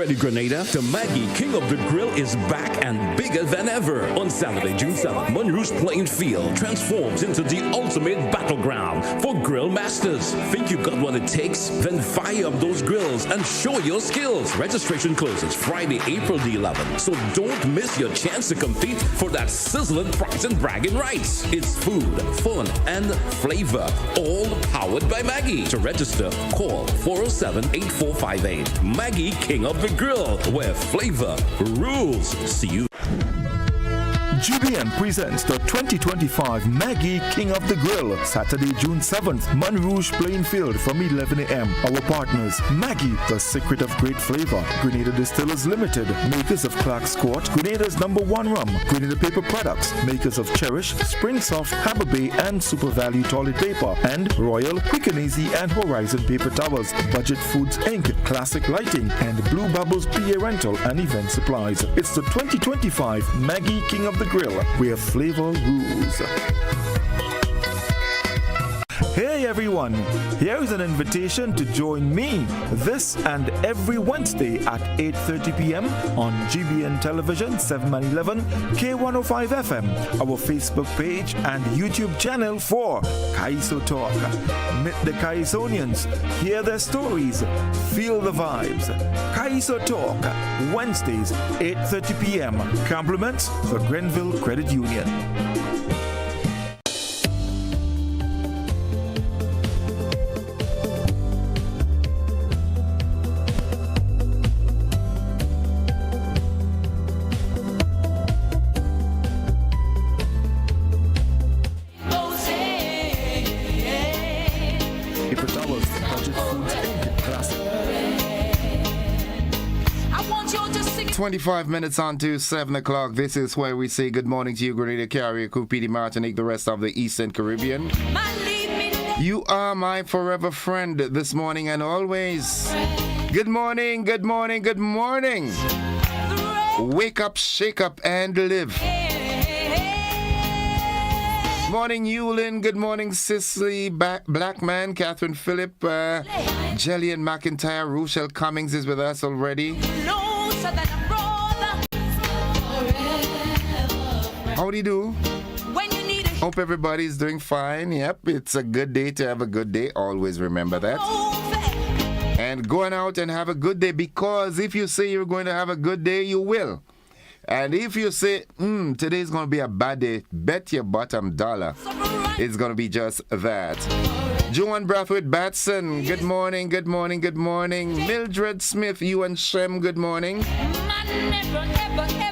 ready, Grenada? The Maggie King of the Grill is back and bigger than ever. On Saturday, June 7th, Monroe's playing field transforms into the ultimate battleground for grill masters. Think you got what it takes? Then fire up those grills and show your skills. Registration closes Friday, April the 11th, so don't miss your chance to compete for that sizzling prize and bragging rights. It's food, fun, and flavor, all powered by Maggie. To register, call 407-8458. Maggie King of the Grill, where flavor rules. See you. GBN presents the 2025 Maggie King of the Grill, Saturday, June 7th, Monrouge Plain Field from 11 a.m. Our partners, Maggie, the secret of great flavor, Grenada Distillers Limited, makers of Clark's Court, Grenada's #1 rum, Grenada Paper Products, makers of Cherish, Spring Soft, Harbour Bay, and Super Value Toilet Paper, and Royal, Quick and Easy, and Horizon Paper Towels, Budget Foods Inc., Classic Lighting, and Blue Bubbles PA Rental and Event Supplies. It's the 2025 Maggie King of the Grill, where flavor rules. Hey everyone, here is an invitation to join me this and every Wednesday at 8:30 p.m. on GBN Television 711 K105 FM, our Facebook page and YouTube channel for Kaiso Talk. Meet the Kaisonians, hear their stories, feel the vibes. Kaiso Talk, Wednesdays 8:30 p.m. Compliments for Grenville Credit Union. Paper towels, Budget Foods Inc., Classic. 25 minutes on to 7 o'clock. This is where we say good morning to you, Grenada, Carrier, Cupidi, Martinique, the rest of the Eastern Caribbean. You are my forever friend this morning and always. Good morning, good morning, good morning. Wake up, shake up, and live. Morning, Yulin. Good morning, Cicely Blackman, Catherine Phillip, Jillian McIntyre, Rochelle Cummings is with us already. How do you do? Hope everybody's doing fine. Yep, it's a good day to have a good day. Always remember that. And going out and have a good day, because if you say you're going to have a good day, you will. And if you say, today's going to be a bad day, bet your bottom dollar it's going to be just that. Joan Brathwaite Batson, good morning, good morning, good morning. Mildred Smith, you and Shem, good morning.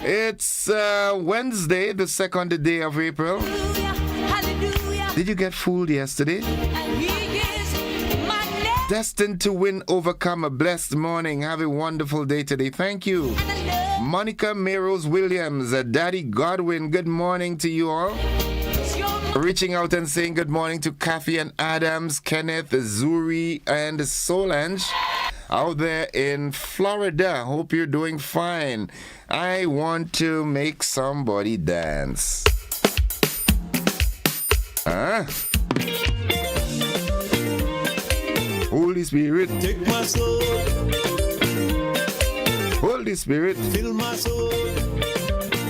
It's Wednesday, the second day of April. Did you get fooled yesterday? Destined to win, overcome, a blessed morning. Have a wonderful day today. Thank you. Monica Merose Williams, Daddy Godwin, good morning to you all. Reaching out and saying good morning to Kathy and Adams, Kenneth, Zuri, and Solange out there in Florida. Hope you're doing fine. I want to make somebody dance. Holy Spirit, take my soul. Holy Spirit, Fill my soul.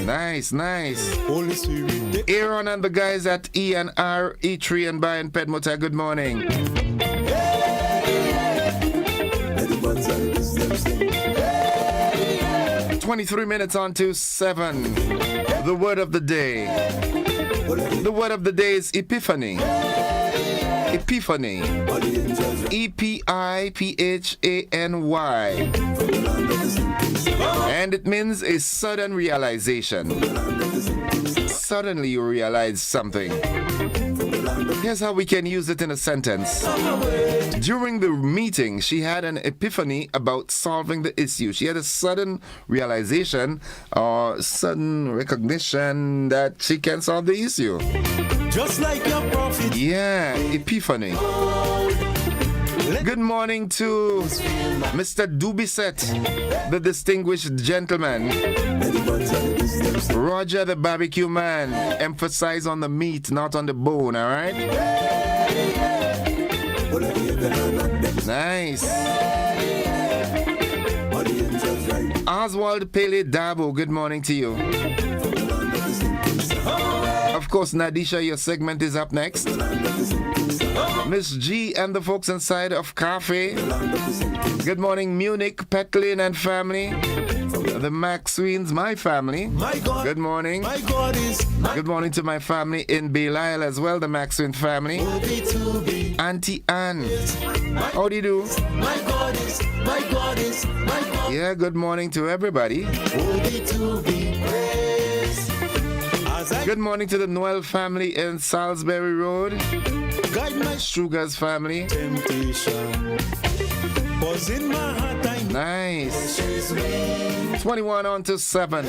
nice, nice. Holy Spirit. Aaron and the guys at E&R, E3 and By and Pedmota, good morning. 23 minutes on to 7. The word of the day. The word of the day is Epiphany. Epiphany. E-P-I-P-H-A-N-Y. And it means a sudden realization. Suddenly you realize something. Here's how we can use it in a sentence. During the meeting, she had an epiphany about solving the issue. She had a sudden realization or sudden recognition that she can solve the issue. Just like your prophet. Yeah, epiphany. Good morning to Mr. Dubisset, the distinguished gentleman. Roger the barbecue man. Emphasize on the meat, not on the bone, all right? Nice. Oswald Pele Dabo, good morning to you. Of course, Nadisha, your segment is up next. Miss G and the folks inside of Cafe. Good morning, Munich, Petlin and family. The Maxwins, my family. Good morning. Good morning to my family in Belial as well, the Maxwin family. Auntie Anne. How do you do? Yeah, good morning to everybody. Good morning to the Noel family in Salisbury Road. Sugar's family. Nice. 21 on to 7.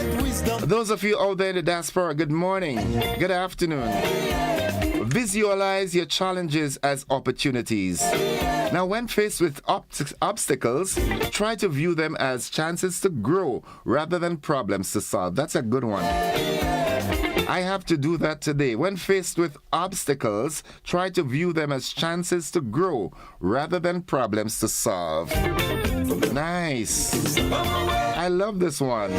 Those of you out there in the diaspora, good morning. Good afternoon. Visualize your challenges as opportunities. Now, when faced with obstacles, try to view them as chances to grow rather than problems to solve. That's a good one. I have to do that today. When faced with obstacles, try to view them as chances to grow rather than problems to solve. Nice. I love this one.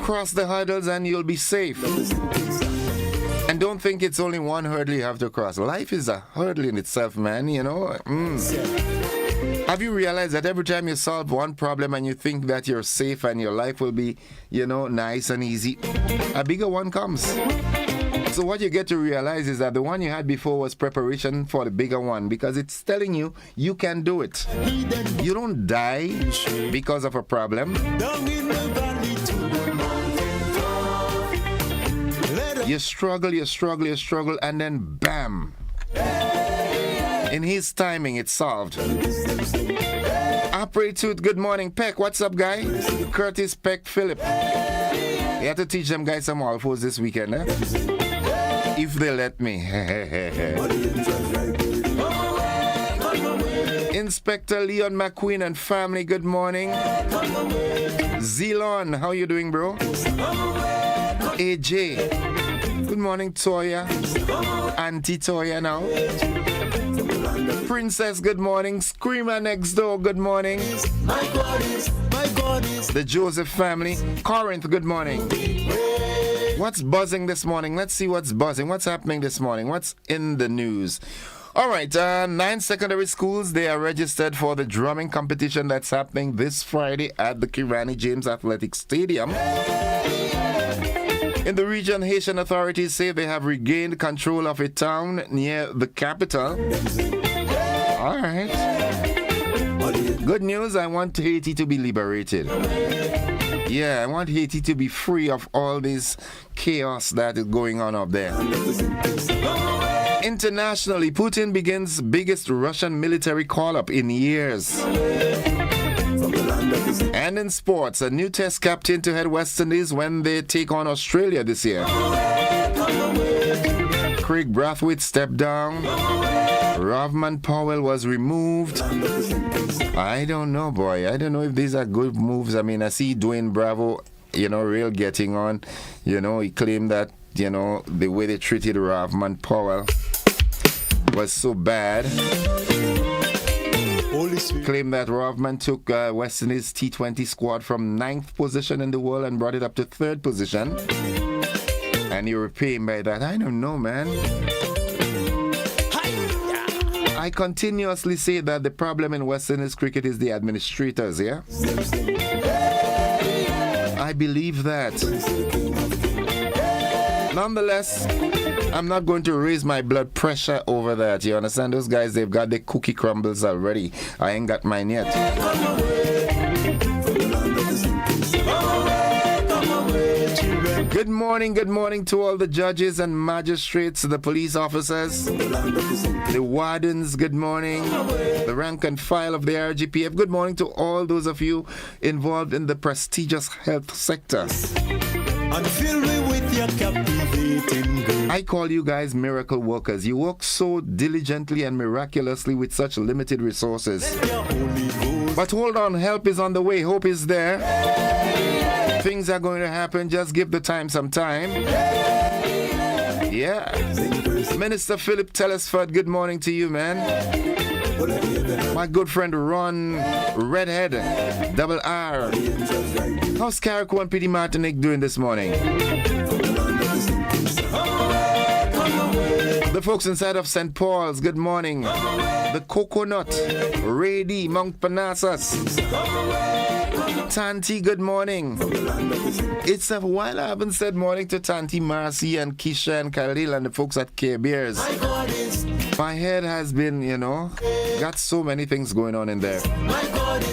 Cross the hurdles and you'll be safe. And don't think it's only one hurdle you have to cross. Life is a hurdle in itself, man, you know. Have you realized that every time you solve one problem and you think that you're safe and your life will be, you know, nice and easy, a bigger one comes. So what you get to realize is that the one you had before was preparation for the bigger one, because it's telling you you can do it. You don't die because of a problem. You struggle, and then bam. In his timing, it's solved. Operate Tooth, good morning. Peck, what's up, guy? Curtis Peck Phillip. You have to teach them guys some alphos this weekend, eh? If they let me. Inspector Leon McQueen and family, good morning. Zelon, how you doing, bro? AJ, good morning, Toya. Auntie Toya now. Princess, good morning. Screamer next door, good morning. The Joseph family. Corinth, good morning. What's buzzing this morning? Let's see what's buzzing. What's happening this morning? What's in the news? All right, 9 secondary schools, they are registered for the drumming competition that's happening this Friday at the Kirani James Athletic Stadium. In the region, Haitian authorities say they have regained control of a town near the capital. All right. Good news, I want Haiti to be liberated. Yeah, I want Haiti to be free of all this chaos that is going on up there. Internationally, Putin begins biggest Russian military call-up in years. And in sports, a new test captain to head West Indies when they take on Australia this year. Craig Brathwaite stepped down. Rovman Powell was removed. I don't know, boy. I don't know if these are good moves. I mean, I see Dwayne Bravo, you know, real getting on. You know, he claimed that, you know, the way they treated Rovman Powell was so bad. Claimed that Rovman took West Indies T20 squad from 9th position in the world and brought it up to 3rd position. And you repay him by that. I don't know, man. I continuously say that the problem in West Indies cricket is the administrators, yeah? I believe that. Nonetheless, I'm not going to raise my blood pressure over that. You understand? Those guys, they've got their cookie crumbles already. I ain't got mine yet. Good morning to all the judges and magistrates, the police officers, the wardens, good morning, the rank and file of the RGPF. Good morning to all those of you involved in the prestigious health sector. And fill me with your captivating grace. I call you guys miracle workers. You work so diligently and miraculously with such limited resources. But hold on, help is on the way. Hope is there. Things are going to happen. Just give the time some time. Yeah. Minister Philip Telesford, good morning to you, man. My good friend Ron Redhead, double R. How's Carrico and P.D. Martinique doing this morning? The folks inside of St. Paul's, good morning. The Coconut, Rady, Mount Parnassus. Tanti, good morning. It's a while I haven't said morning to Tanti, Marcy, and Kisha, and Khalil, and the folks at Care Bears. My head has been, got so many things going on in there.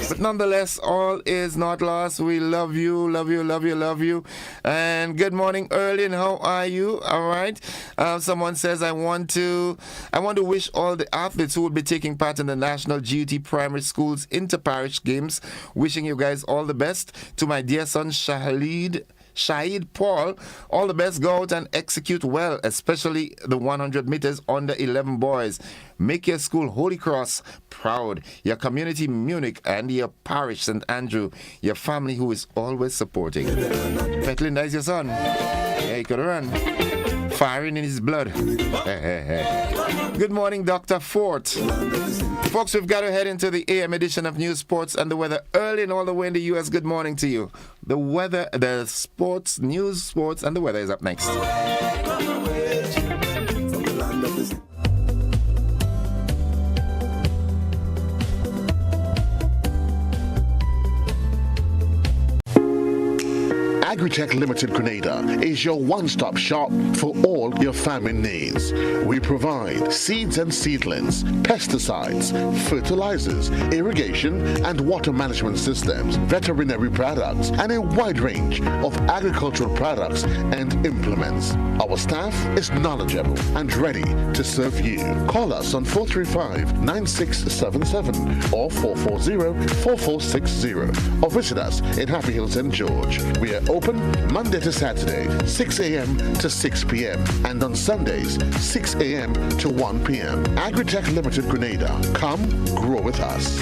But nonetheless, all is not lost. We love you, love you, love you, love you. And good morning, Erlin. How are you? All right. Someone says, I want to wish all the athletes who will be taking part in the National GUT Primary Schools Inter-Parish Games, wishing you guys all the best. To my dear son, Shahid Paul, all the best. Go out and execute well, especially the 100 meters under 11 boys. Make your school Holy Cross proud, your community Munich, and your parish St. Andrew, your family who is always supporting. Petlinda is your son. Yeah, he could run. Firing in his blood. Good morning, Dr. Fort. Folks, we've got to head into the AM edition of News, Sports, and the Weather early and all the way in the U.S. Good morning to you. The weather, the sports, news, sports, and the weather is up next. Agritech Limited Grenada is your one-stop shop for all your farming needs. We provide seeds and seedlings, pesticides, fertilizers, irrigation and water management systems, veterinary products, and a wide range of agricultural products and implements. Our staff is knowledgeable and ready to serve you. Call us on 435-9677 or 440-4460 or visit us in Happy Hill, St. George. We are open Monday to Saturday, 6 a.m. to 6 p.m. and on Sundays, 6 a.m. to 1 p.m. Agritech Limited Grenada. Come grow with us.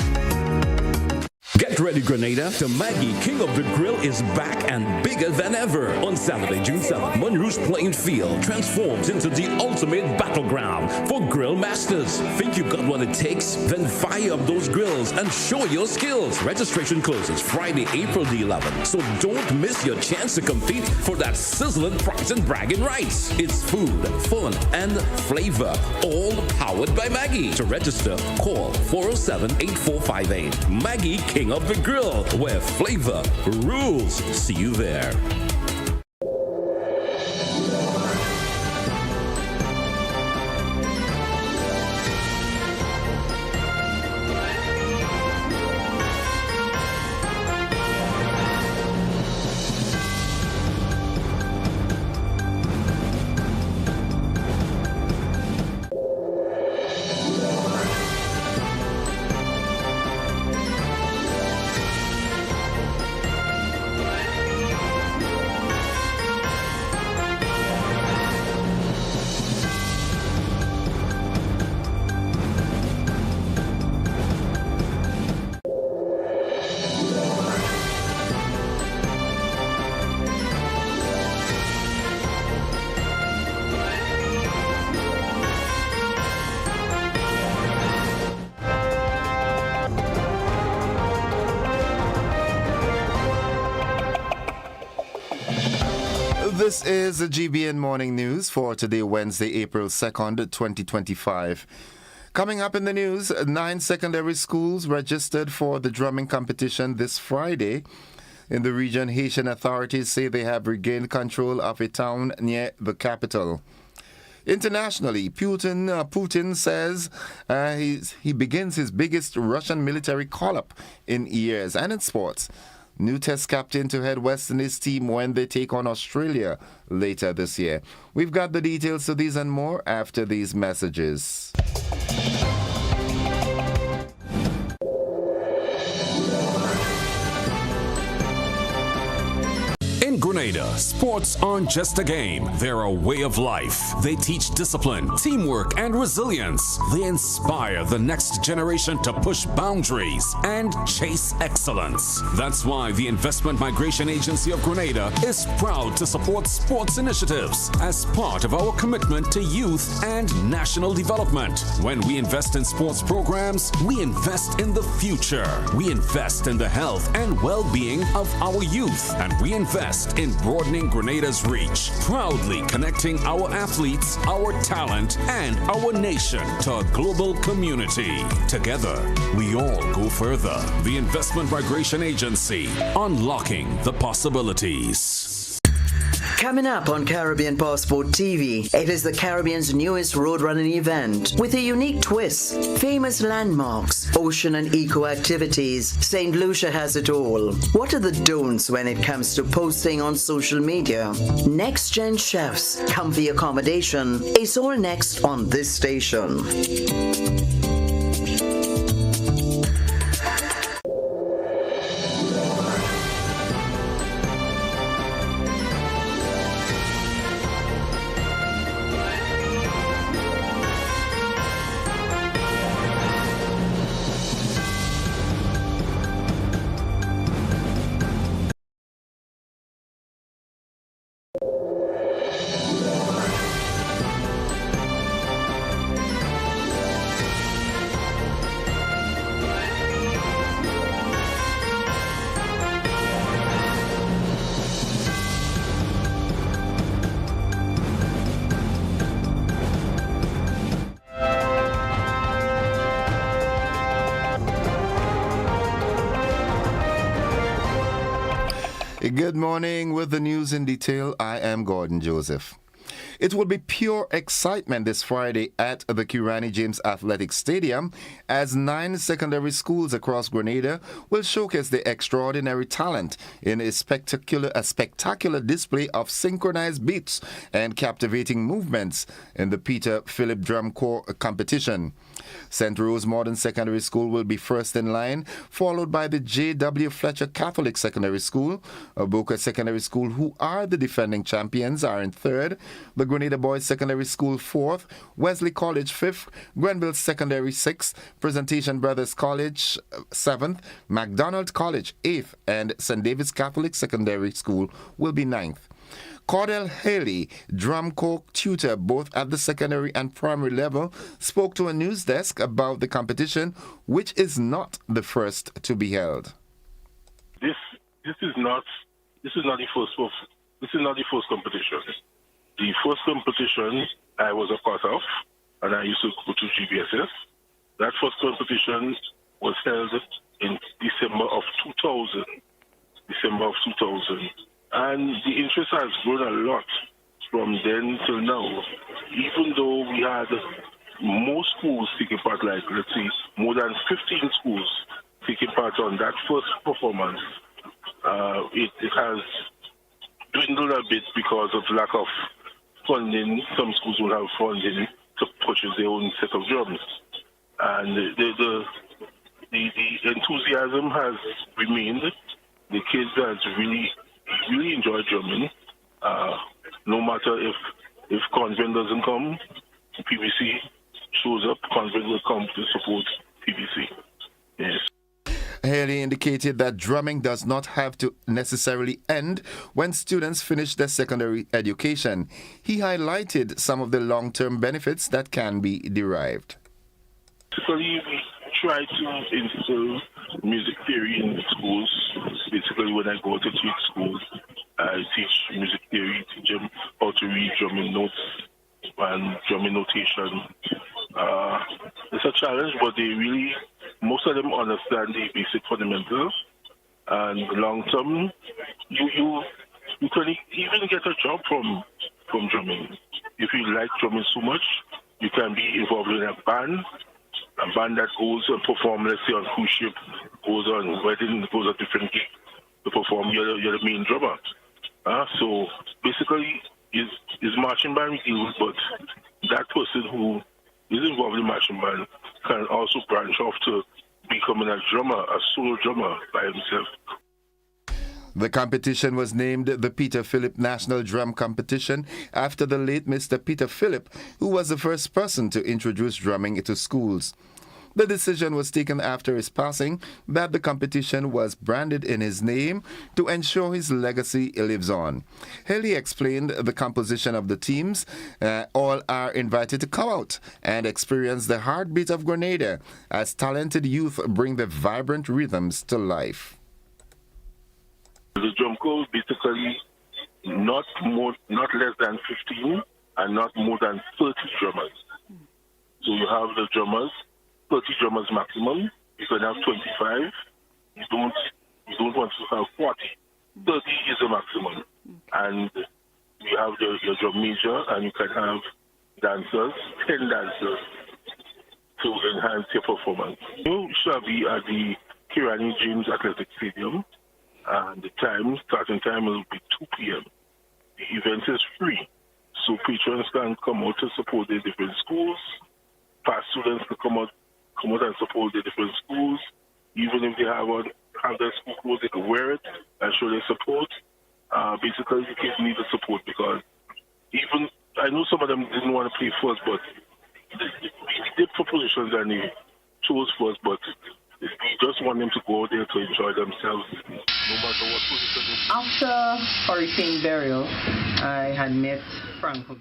Get ready, Grenada. The Maggie King of the Grill is back and bigger than ever. On Saturday, June 7th, Monroe's playing field transforms into the ultimate battleground for grill masters. Think you got what it takes? Then fire up those grills and show your skills. Registration closes Friday, April the 11th. So don't miss your chance to compete for that sizzling prize and bragging rights. It's food, fun, and flavor, all powered by Maggie. To register, call 407-8458. Maggie King of the Grill, where flavor rules. See you there. This is the GBN Morning News for today, Wednesday, April 2nd, 2025. Coming up in the news, 9 secondary schools registered for the drumming competition this Friday. In the region, Haitian authorities say they have regained control of a town near the capital. Internationally, Putin says he begins his biggest Russian military call-up in years. And in sports, new Test captain to head West Indies team when they take on Australia later this year. We've got the details to these and more after these messages. In Grenada, Grenada, sports aren't just a game, they're a way of life. They teach discipline, teamwork, and resilience. They inspire the next generation to push boundaries and chase excellence. That's why the Investment Migration Agency of Grenada is proud to support sports initiatives as part of our commitment to youth and national development. When we invest in sports programs, we invest in the future. We invest in the health and well-being of our youth, and we invest in broadening Grenada's reach, proudly connecting our athletes, our talent, and our nation to a global community. Together, we all go further. The Investment Migration Agency, unlocking the possibilities. Coming up on Caribbean Passport TV, it is the Caribbean's newest road running event with a unique twist. Famous landmarks, ocean and eco activities. St. Lucia has it all. What are the don'ts when it comes to posting on social media? Next gen chefs, comfy accommodation. It's all next on this station. Good morning. With the news in detail, I am Gordon Joseph. It will be pure excitement this Friday at the Kirani James Athletic Stadium as 9 secondary schools across Grenada will showcase their extraordinary talent in a spectacular display of synchronized beats and captivating movements in the Peter Philip Drum Corps competition. St. Rose Modern Secondary School will be first in line, followed by the J.W. Fletcher Catholic Secondary School. Boca Secondary School, who are the defending champions, are in third. The Grenada Boys Secondary School fourth, Wesley College fifth, Grenville Secondary sixth, Presentation Brothers College seventh, MacDonald College eighth, and St. David's Catholic Secondary School will be ninth. Cordell Haley, drum corps tutor both at the secondary and primary level, spoke to a news desk about the competition, which is not the first to be held. This is not the first competition. The first competition I was a part of, and I used to go to GBSS. That first competition was held in December of 2000. And the interest has grown a lot from then till now. Even though we had more schools taking part, like let's say more than 15 schools taking part on that first performance, it has dwindled a bit because of lack of funding. Some schools will have funding to purchase their own set of drums. And the enthusiasm has remained. The kids have really enjoy drumming. No matter if Convent doesn't come, PBC shows up, Convent will come to support PBC. Yes. Haley indicated that drumming does not have to necessarily end when students finish their secondary education. He highlighted some of the long-term benefits that can be derived. Basically, we try to instill music theory in schools. Basically, when I go to teach schools, I teach music theory, teach them how to read drumming notes and drumming notation. It's a challenge, but most of them understand the basic fundamentals. And long term, you can even get a job from drumming. If you like drumming so much, you can be involved in a band that goes and perform, let's say on cruise ship, goes on wedding, goes on different gigs to perform. You're the main drummer. So basically, is marching band deals, but that person who is involved in marching band can also branch off to becoming a drummer, a solo drummer by himself. The competition was named the Peter Phillip National Drum Competition after the late Mr. Peter Phillip, who was the first person to introduce drumming into schools. The decision was taken after his passing that the competition was branded in his name to ensure his legacy lives on. Haley explained the composition of the teams. All are invited to come out and experience the heartbeat of Grenada as talented youth bring the vibrant rhythms to life. The drum corps basically not less than 15 and not more than 30 drummers. So you have the drummers, 30 drummers maximum. You can have 25. You don't want to have 40. 30 is the maximum. And you have your drum major, and you can have dancers, 10 dancers, to enhance your performance. You shall be at the Kirani James Athletic Stadium, and the starting time will be 2 p.m. The event is free, so patrons can come out to support the different schools. Past students can come out and support the different schools. Even if they have their school clothes, they can wear it and show their support. Basically, the kids need the support because even I know some of them didn't want to play first, but they did propositions and they chose first, but we just want them to go there to enjoy themselves, no matter what position. After Hurricane Beryl, I had met Franco.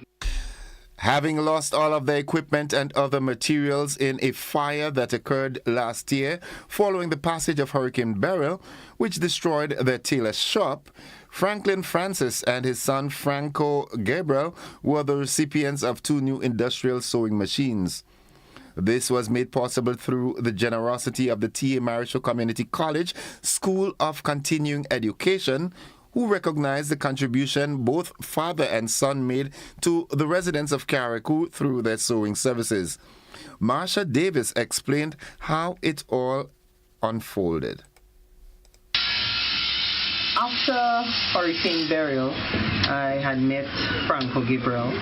Having lost all of their equipment and other materials in a fire that occurred last year following the passage of Hurricane Beryl, which destroyed their tailor shop, Franklin Francis and his son Franco Gabriel were the recipients of 2 new industrial sewing machines. This was made possible through the generosity of the T.A. Marischal Community College School of Continuing Education, who recognized the contribution both father and son made to the residents of Carriacou through their sewing services. Marsha Davis explained how it all unfolded. After Hurricane Beryl, I had met Franco Gabriel,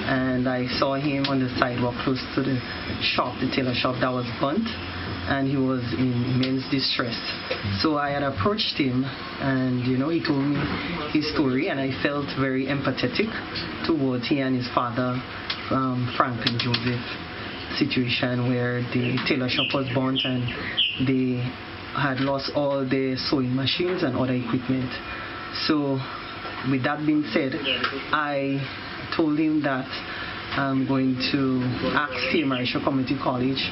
and I saw him on the sidewalk close to the shop, the tailor shop that was burnt, and he was in immense distress. So I had approached him, and he told me his story, and I felt very empathetic towards he and his father, Franklin Joseph, situation where the tailor shop was burnt and they had lost all their sewing machines and other equipment. So with that being said, I told him that I'm going to ask T.A. Marischal Community College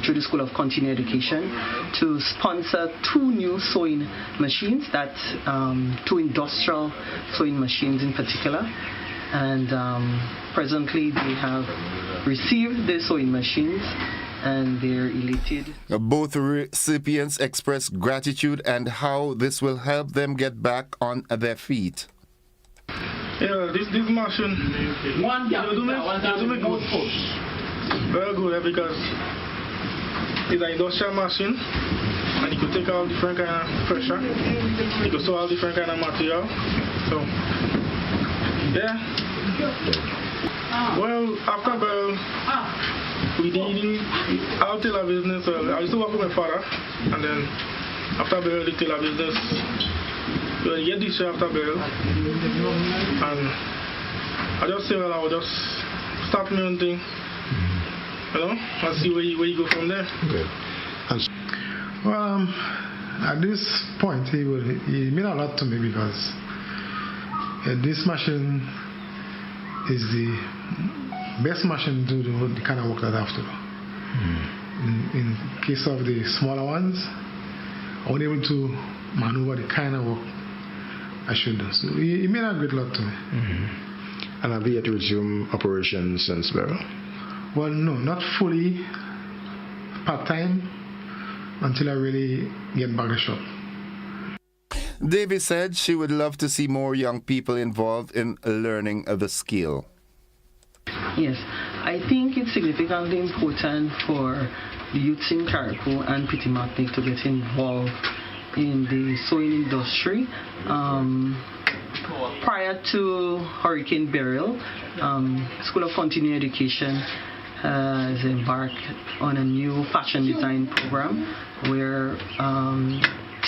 through the School of Continuing Education to sponsor 2 new sewing machines, 2 industrial sewing machines in particular. And presently they have received the sewing machines and they're elated. Both recipients expressed gratitude and how this will help them get back on their feet. Yeah, this machine, you do make good push. Very good, because it's an industrial machine and you could take out different kind of pressure. You could sew out different kind of material. So, yeah. Well, after we did our tailor business. I used to work with my father, and then after the tailor business, get this year after Beryl, and I just say, well, I will just start my own thing, and see where you go from there. Okay. Well, at this point, he meant a lot to me because this machine is the best machine to do the kind of work that I have to do. In case of the smaller ones, I wasn't able to maneuver the kind of work I should do. So it meant a great lot to me. And have you yet resumed operations since Beryl? Well, no, not fully part-time until I really get back to shop. Davis said she would love to see more young people involved in learning the skill. Yes, I think it's significantly important for the youths in Carriacou and Petit Martinique to get involved in the sewing industry. Prior to Hurricane Beryl, School of Continuing Education has embarked on a new fashion design program where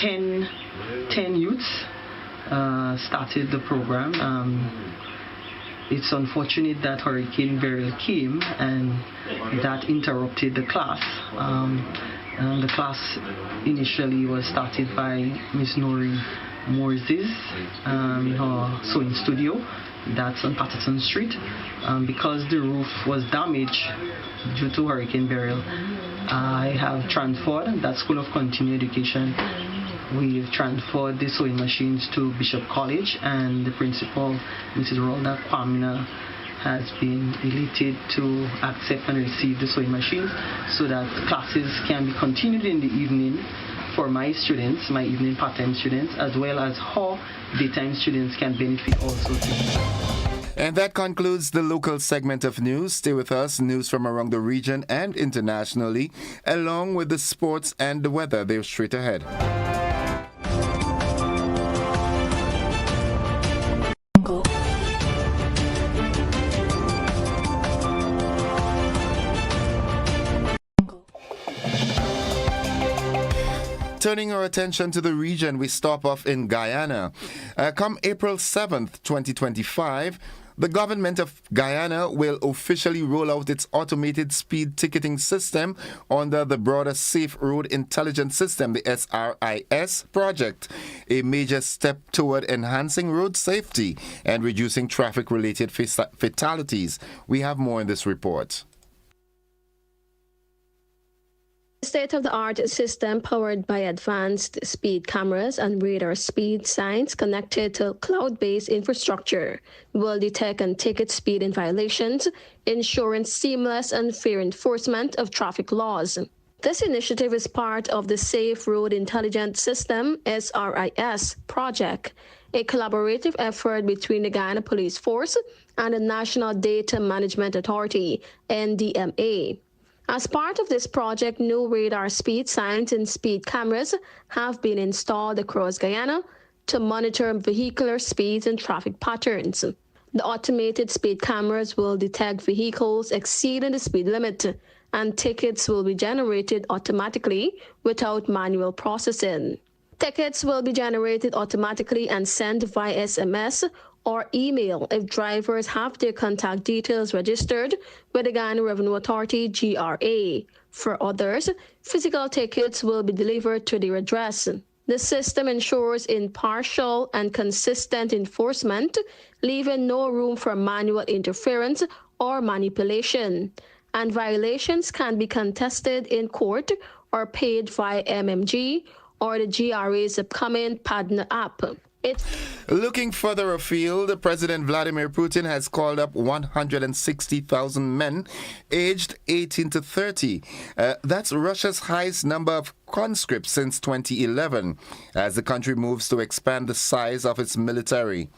10 youths started the program. It's unfortunate that Hurricane Beryl came and that interrupted the class. The class initially was started by Miss Nori Moises in her sewing studio. That's on Patterson Street. Because the roof was damaged due to Hurricane Beryl, I have transferred that School of Continuing Education. We've transferred the sewing machines to Bishop College, and the principal, Mrs. Rolda Kwamina, has been elected to accept and receive the sewing machines so that classes can be continued in the evening for my students, my evening part-time students, as well as how daytime students can benefit also too. And that concludes the local segment of news. Stay with us. News from around the region and internationally, along with the sports and the weather. They're straight ahead. Turning our attention to the region, we stop off in Guyana. Come April 7th, 2025, the government of Guyana will officially roll out its automated speed ticketing system under the broader Safe Road Intelligence System, the SRIS project, a major step toward enhancing road safety and reducing traffic-related fatalities. We have more in this report. State-of-the-art system powered by advanced speed cameras and radar speed signs connected to cloud-based infrastructure will detect and ticket speeding violations, ensuring seamless and fair enforcement of traffic laws. This initiative is part of the Safe Road Intelligence System (SRIS) project, a collaborative effort between the Guyana Police Force and the National Data Management Authority (NDMA). As part of this project, new radar speed signs and speed cameras have been installed across Guyana to monitor vehicular speeds and traffic patterns. The automated speed cameras will detect vehicles exceeding the speed limit, and tickets will be generated automatically without manual processing. Tickets will be generated automatically and sent via SMS or email if drivers have their contact details registered with the Guyana Revenue Authority, GRA. For others, physical tickets will be delivered to their address. The system ensures impartial and consistent enforcement, leaving no room for manual interference or manipulation. And violations can be contested in court or paid via MMG or the GRA's upcoming partner app. Looking further afield, President Vladimir Putin has called up 160,000 men aged 18 to 30. That's Russia's highest number of conscripts since 2011, as the country moves to expand the size of its military.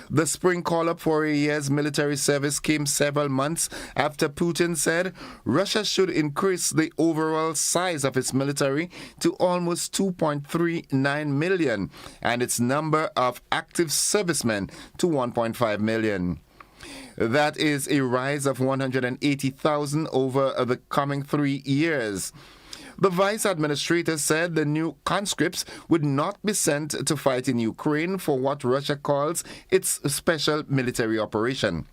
The spring call-up for a year's military service came several months after Putin said Russia should increase the overall size of its military to almost 2.39 million and its number of active servicemen to 1.5 million. That is a rise of 180,000 over the coming 3 years. The vice administrator said the new conscripts would not be sent to fight in Ukraine for what Russia calls its special military operation.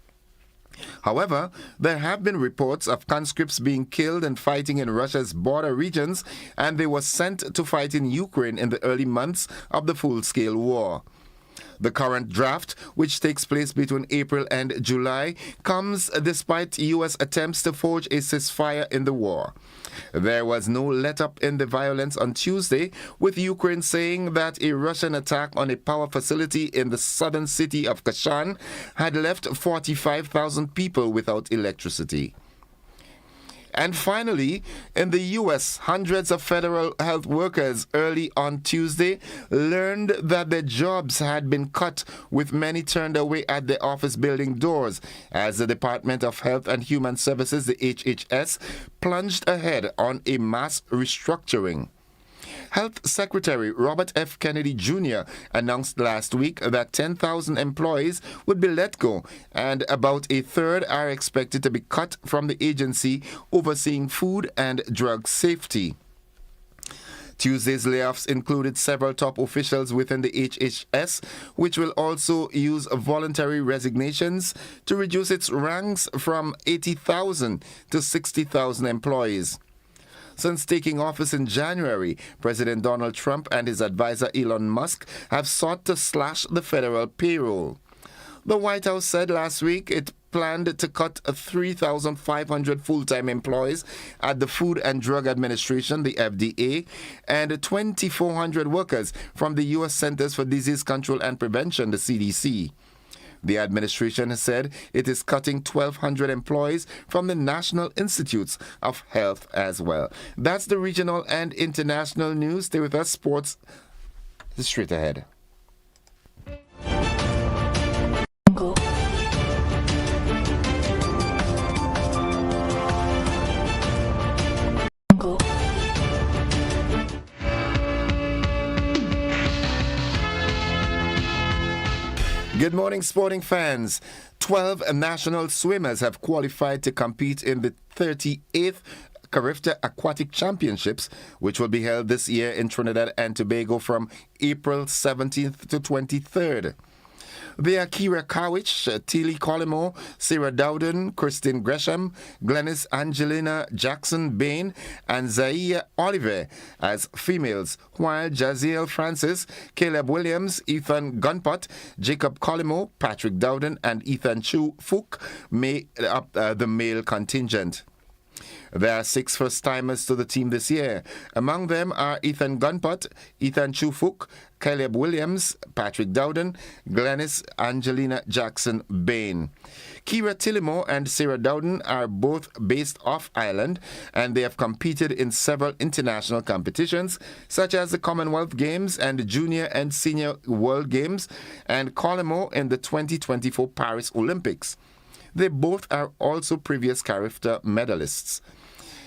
However, there have been reports of conscripts being killed and fighting in Russia's border regions, and they were sent to fight in Ukraine in the early months of the full-scale war. The current draft, which takes place between April and July, comes despite U.S. attempts to forge a ceasefire in the war. There was no let-up in the violence on Tuesday, with Ukraine saying that a Russian attack on a power facility in the southern city of Kashan had left 45,000 people without electricity. And finally, in the U.S., hundreds of federal health workers early on Tuesday learned that their jobs had been cut, with many turned away at their office building doors as the Department of Health and Human Services, the HHS, plunged ahead on a mass restructuring. Health Secretary Robert F. Kennedy Jr. announced last week that 10,000 employees would be let go, and about a third are expected to be cut from the agency overseeing food and drug safety. Tuesday's layoffs included several top officials within the HHS, which will also use voluntary resignations to reduce its ranks from 80,000 to 60,000 employees. Since taking office in January, President Donald Trump and his advisor Elon Musk have sought to slash the federal payroll. The White House said last week it planned to cut 3,500 full-time employees at the Food and Drug Administration, the FDA, and 2,400 workers from the U.S. Centers for Disease Control and Prevention, the CDC. The administration has said it is cutting 1,200 employees from the National Institutes of Health as well. That's the regional and international news. Stay with us. Sports is straight ahead. Good morning, sporting fans. 12 national swimmers have qualified to compete in the 38th Carifta Aquatic Championships, which will be held this year in Trinidad and Tobago from April 17th to 23rd. They are Kira Kowich, Tilly Collymore, Sarah Dowden, Christine Gresham, Glennis Angelina Jackson Bain, and Zaya Oliver as females, while Jaziel Francis, Caleb Williams, Ethan Gunpot, Jacob Collymore, Patrick Dowden, and Ethan Chu Fook made up the male contingent. There are 6 first-timers to the team this year. Among them are Ethan Gunpot, Ethan Chufuk, Caleb Williams, Patrick Dowden, Glennis Angelina Jackson Bain. Kira Tillimore and Sarah Dowden are both based off Ireland, and they have competed in several international competitions, such as the Commonwealth Games and Junior and Senior World Games, and Collymore in the 2024 Paris Olympics. They both are also previous Carifta medalists.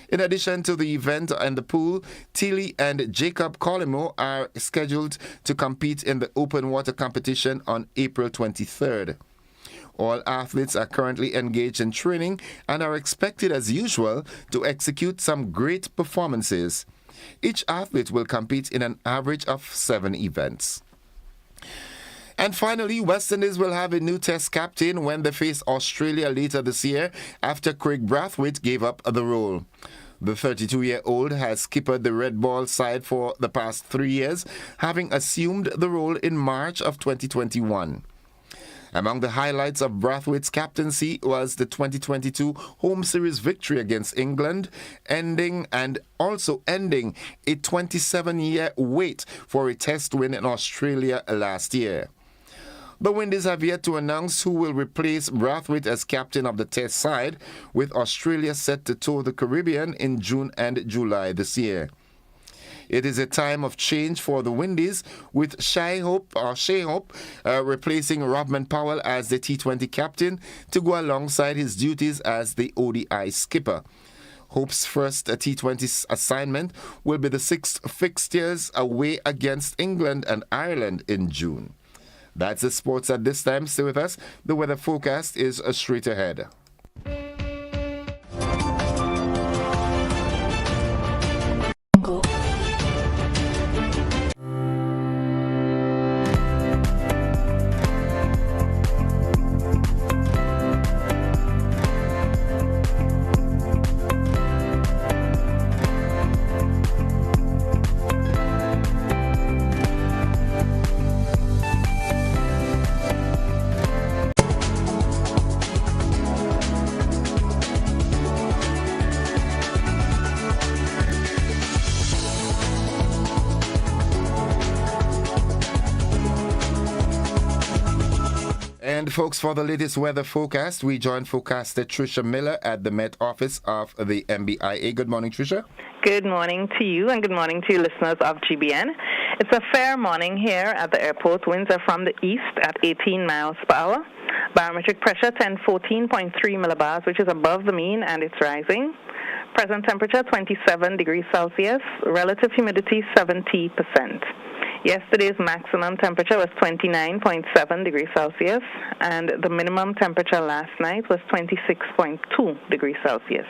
In addition to the event and the pool, Tilly and Jacob Collymore are scheduled to compete in the open water competition on April 23rd. All athletes are currently engaged in training and are expected, as usual, to execute some great performances. Each athlete will compete in an average of 7 events. And finally, West Indies will have a new test captain when they face Australia later this year after Craig Brathwaite gave up the role. The 32-year-old has skippered the red ball side for the past 3 years, having assumed the role in March of 2021. Among the highlights of Brathwaite's captaincy was the 2022 home series victory against England, ending a 27-year wait for a test win in Australia last year. The Windies have yet to announce who will replace Brathwaite as captain of the Test side, with Australia set to tour the Caribbean in June and July this year. It is a time of change for the Windies, with Shai Hope replacing Robman Powell as the T20 captain to go alongside his duties as the ODI skipper. Hope's first T20 assignment will be the 6th fixtures away against England and Ireland in June. That's the sports at this time. Stay with us. The weather forecast is straight ahead. And folks, for the latest weather forecast, we join forecaster Tricia Miller at the Met Office of the MBIA. Good morning, Tricia. Good morning to you and good morning to you listeners of GBN. It's a fair morning here at the airport. Winds are from the east at 18 miles per hour. Barometric pressure 1014.3 millibars, which is above the mean, and it's rising. Present temperature 27 degrees Celsius. Relative humidity 70%. Yesterday's maximum temperature was 29.7 degrees Celsius, and the minimum temperature last night was 26.2 degrees Celsius.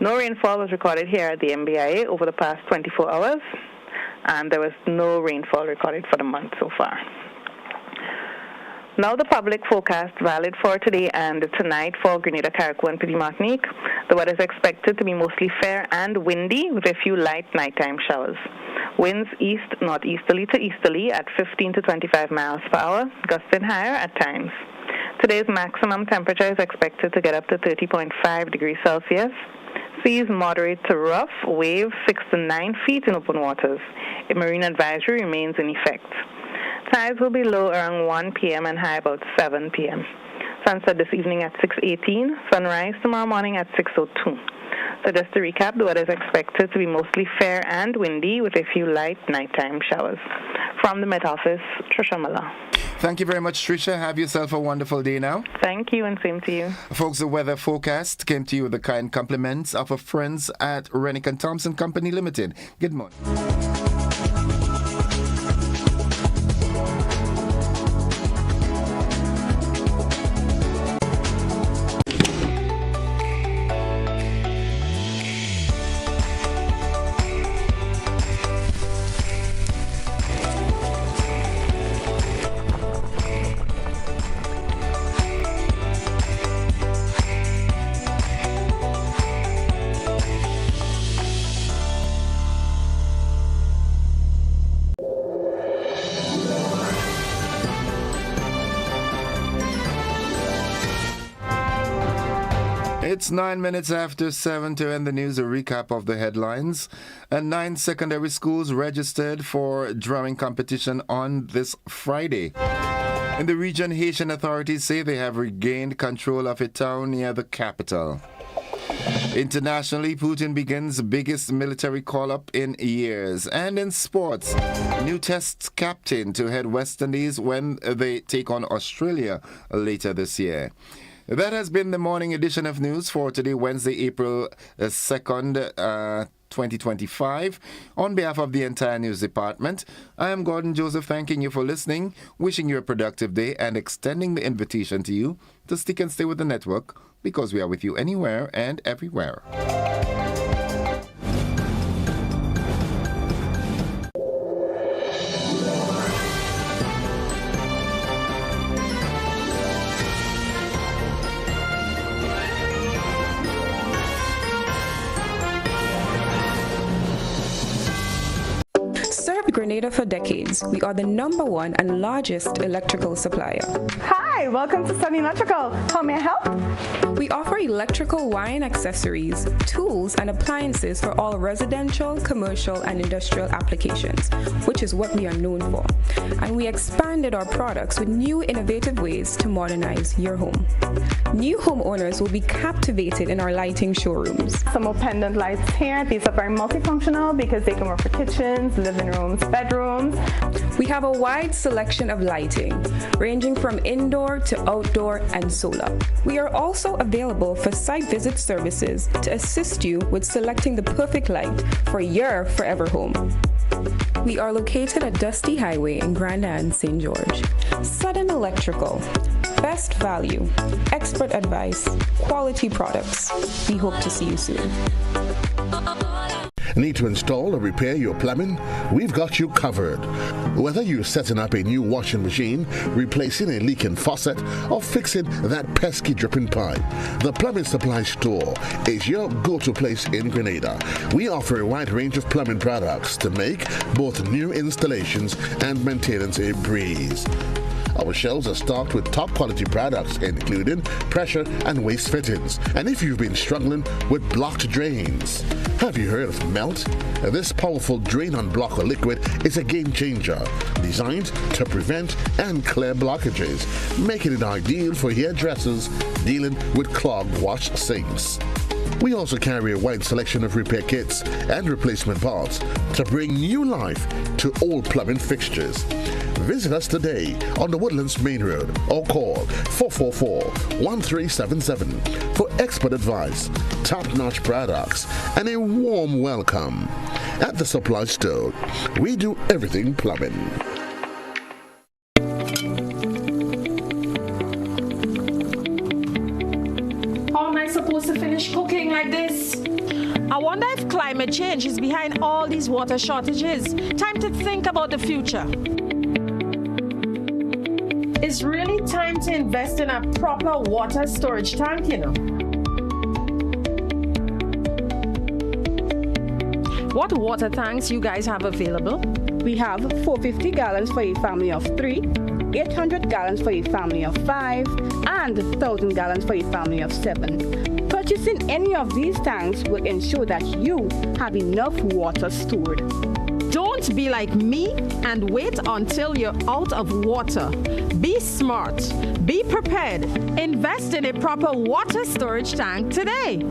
No rainfall was recorded here at the MBIA over the past 24 hours. and there was no rainfall recorded for the month so far. Now the public forecast valid for today and tonight for Grenada, Carriacou, and Petit Martinique. The weather is expected to be mostly fair and windy with a few light nighttime showers. Winds east-northeasterly to easterly at 15 to 25 miles per hour, gusting higher at times. Today's maximum temperature is expected to get up to 30.5 degrees Celsius. Seas moderate to rough, waves 6 to 9 feet in open waters. A marine advisory remains in effect. Tides will be low around 1 p.m. and high about 7 p.m. Sunset this evening at 6:18, sunrise tomorrow morning at 6:02. So just to recap, the weather is expected to be mostly fair and windy with a few light nighttime showers. From the Met Office, Trisha Miller. Thank you very much, Trisha. Have yourself a wonderful day now. Thank you, and same to you. Folks, the weather forecast came to you with the kind compliments of our friends at Rennick & Thompson Company Limited. Good morning. It's 9 minutes after 7 to end the news, a recap of the headlines. 9 secondary schools registered for drumming competition on this Friday. In the region, Haitian authorities say they have regained control of a town near the capital. Internationally, Putin begins biggest military call-up in years. And in sports, new Test captain to head West Indies when they take on Australia later this year. That has been the morning edition of news for today, Wednesday, April 2nd, 2025. On behalf of the entire news department, I am Gordon Joseph, thanking you for listening, wishing you a productive day, and extending the invitation to you to stick and stay with the network, because we are with you anywhere and everywhere. Grenada for decades. We are the #1 and largest electrical supplier. Hi, welcome to Sunny Electrical. How may I help? We offer electrical wire and accessories, tools, and appliances for all residential, commercial, and industrial applications, which is what we are known for. And we expanded our products with new innovative ways to modernize your home. New homeowners will be captivated in our lighting showrooms. Some more pendant lights here. These are very multifunctional because they can work for kitchens, living rooms, bedrooms. We have a wide selection of lighting, ranging from indoor to outdoor and solar. We are also available for site visit services to assist you with selecting the perfect light for your forever home. We are located at Dusty Highway in Grenada and St. George. Sudden Electrical. Best value, expert advice, quality products. We hope to see you soon. Need to install or repair your plumbing? We've got you covered. Whether you're setting up a new washing machine, replacing a leaking faucet, or fixing that pesky dripping pipe, the Plumbing Supply Store is your go-to place in Grenada. We offer a wide range of plumbing products to make both new installations and maintenance a breeze. Our shelves are stocked with top quality products, including pressure and waste fittings. And if you've been struggling with blocked drains, have you heard of Melt? This powerful drain-on blocker liquid is a game changer, designed to prevent and clear blockages, making it ideal for hairdressers dealing with clogged wash sinks. We also carry a wide selection of repair kits and replacement parts to bring new life to all plumbing fixtures. Visit us today on the Woodlands Main Road or call 444-1377 for expert advice, top-notch products, and a warm welcome. At the Supply Store, we do everything plumbing. How am I supposed to finish cooking like this? I wonder if climate change is behind all these water shortages. Time to think about the future. It's really time to invest in a proper water storage tank, you know. What water tanks you guys have available? We have 450 gallons for a family of 3, 800 gallons for a family of 5, and 1,000 gallons for a family of 7. Purchasing any of these tanks will ensure that you have enough water stored. Don't be like me and wait until you're out of water. Be smart, be prepared, invest in a proper water storage tank today.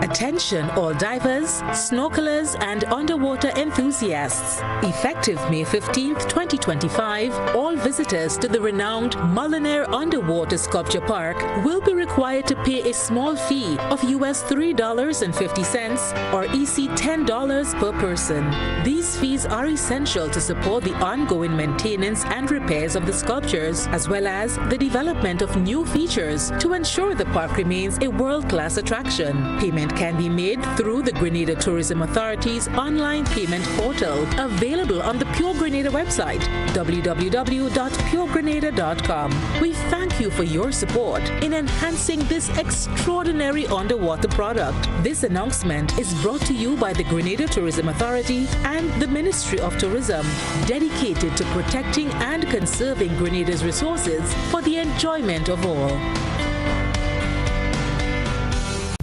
Attention all divers, snorkelers and underwater enthusiasts. Effective May 15th, 2025, all visitors to the renowned Mullinair Underwater Sculpture Park will be required to pay a small fee of US $3.50 or EC $10 per person. These fees are essential to support the ongoing maintenance and repairs of the sculptures, as well as the development of new features to ensure the park remains a world-class attraction. Payment can be made through the Grenada Tourism Authority's online payment portal, available on the Pure Grenada website, www.puregrenada.com. We thank you for your support in enhancing this extraordinary underwater product. This announcement is brought to you by the Grenada Tourism Authority and the Ministry of Tourism, dedicated to protecting and conserving Grenada's resources for the enjoyment of all.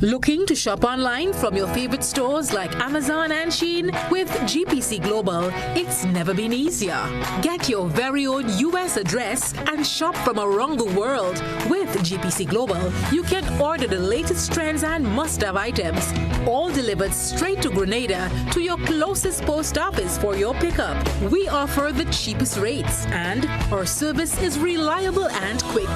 Looking to shop online from your favorite stores like Amazon and Shein? With GPC Global, it's never been easier. Get your very own US address and shop from around the world. With GPC Global, you can order the latest trends and must-have items, all delivered straight to Grenada to your closest post office for your pickup. We offer the cheapest rates, and our service is reliable and quick.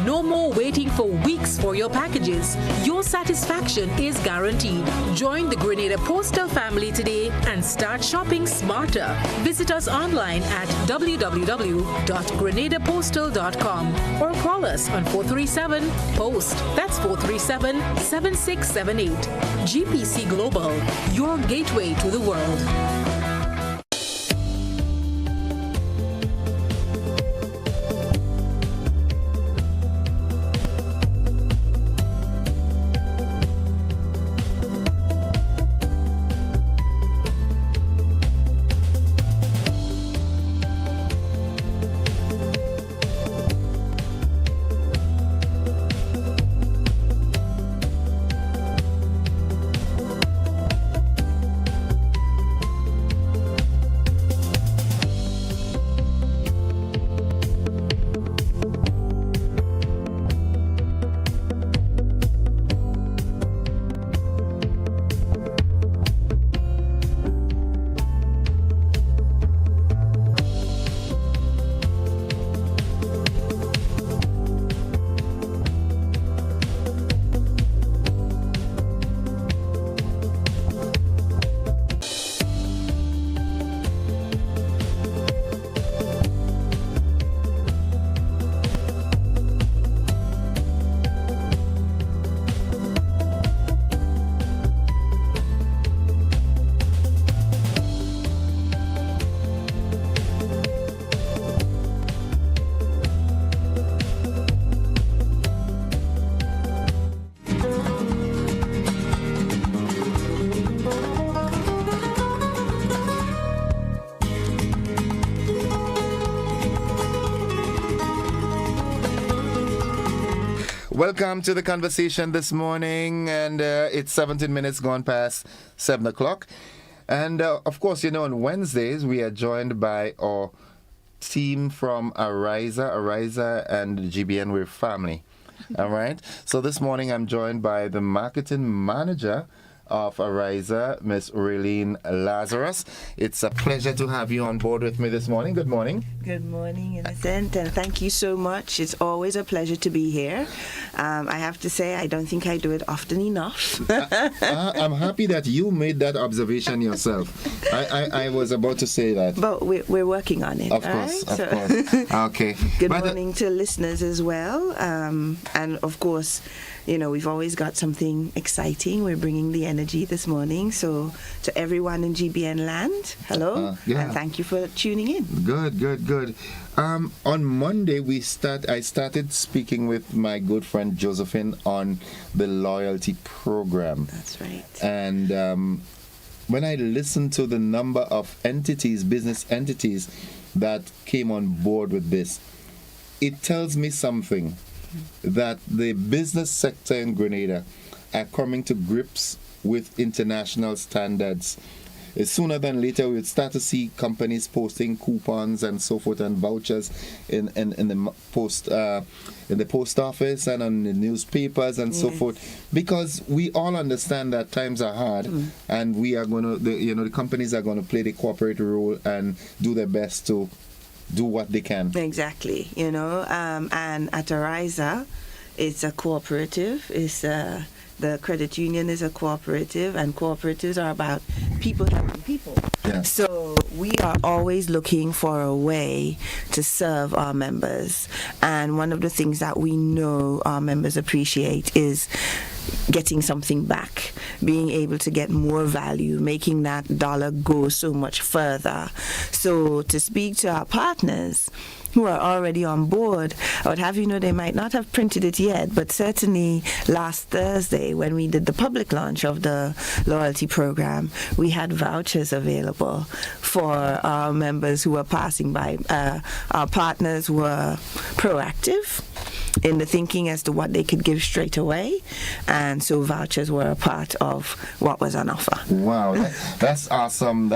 No more waiting for weeks for your packages. Your satisfaction is guaranteed. Join the Grenada Postal family today and start shopping smarter. Visit us online at www.grenadapostal.com or call us on 437-POST. That's 437-7678. GPC Global, your gateway to the world. Welcome to the conversation this morning, and it's 17 minutes gone past 7 o'clock. And of course, you know, on Wednesdays we are joined by our team from Ariza and GBN. We're family. All right. So this morning I'm joined by the marketing manager of Ariza, Miss Raylene Lazarus. It's a pleasure to have you on board with me this morning. Good morning. Good morning, Innocent, and thank you so much. It's always a pleasure to be here. I have to say, I don't think I do it often enough. I'm happy that you made that observation yourself. I was about to say that. But we're working on it. Of course, of course. Okay. Good morning to listeners as well. And of course, you know, we've always got something exciting. We're bringing the energy this morning. So to everyone in GBN land, hello, and thank you for tuning in. Good. On Monday, I started speaking with my good friend Josephine on the loyalty program. That's right. And when I listened to the number of business entities that came on board with this, it tells me something, that the business sector in Grenada are coming to grips with international standards. Sooner than later, we'll start to see companies posting coupons and so forth and vouchers in the post office and on the newspapers and so forth, because we all understand that times are hard, and we are going to, the companies are going to play the corporate role and do their best to do what they can. Exactly, and at Ariza, it's a cooperative. The credit union is a cooperative, and cooperatives are about people helping people. Yeah. So we are always looking for a way to serve our members. And one of the things that we know our members appreciate is getting something back, being able to get more value, making that dollar go so much further. So to speak to our partners who are already on board, I would have you know they might not have printed it yet, but certainly last Thursday when we did the public launch of the loyalty program, we had vouchers available for our members who were passing by. Our partners were proactive in the thinking as to what they could give straight away, and so vouchers were a part of what was on offer. Wow, that's awesome.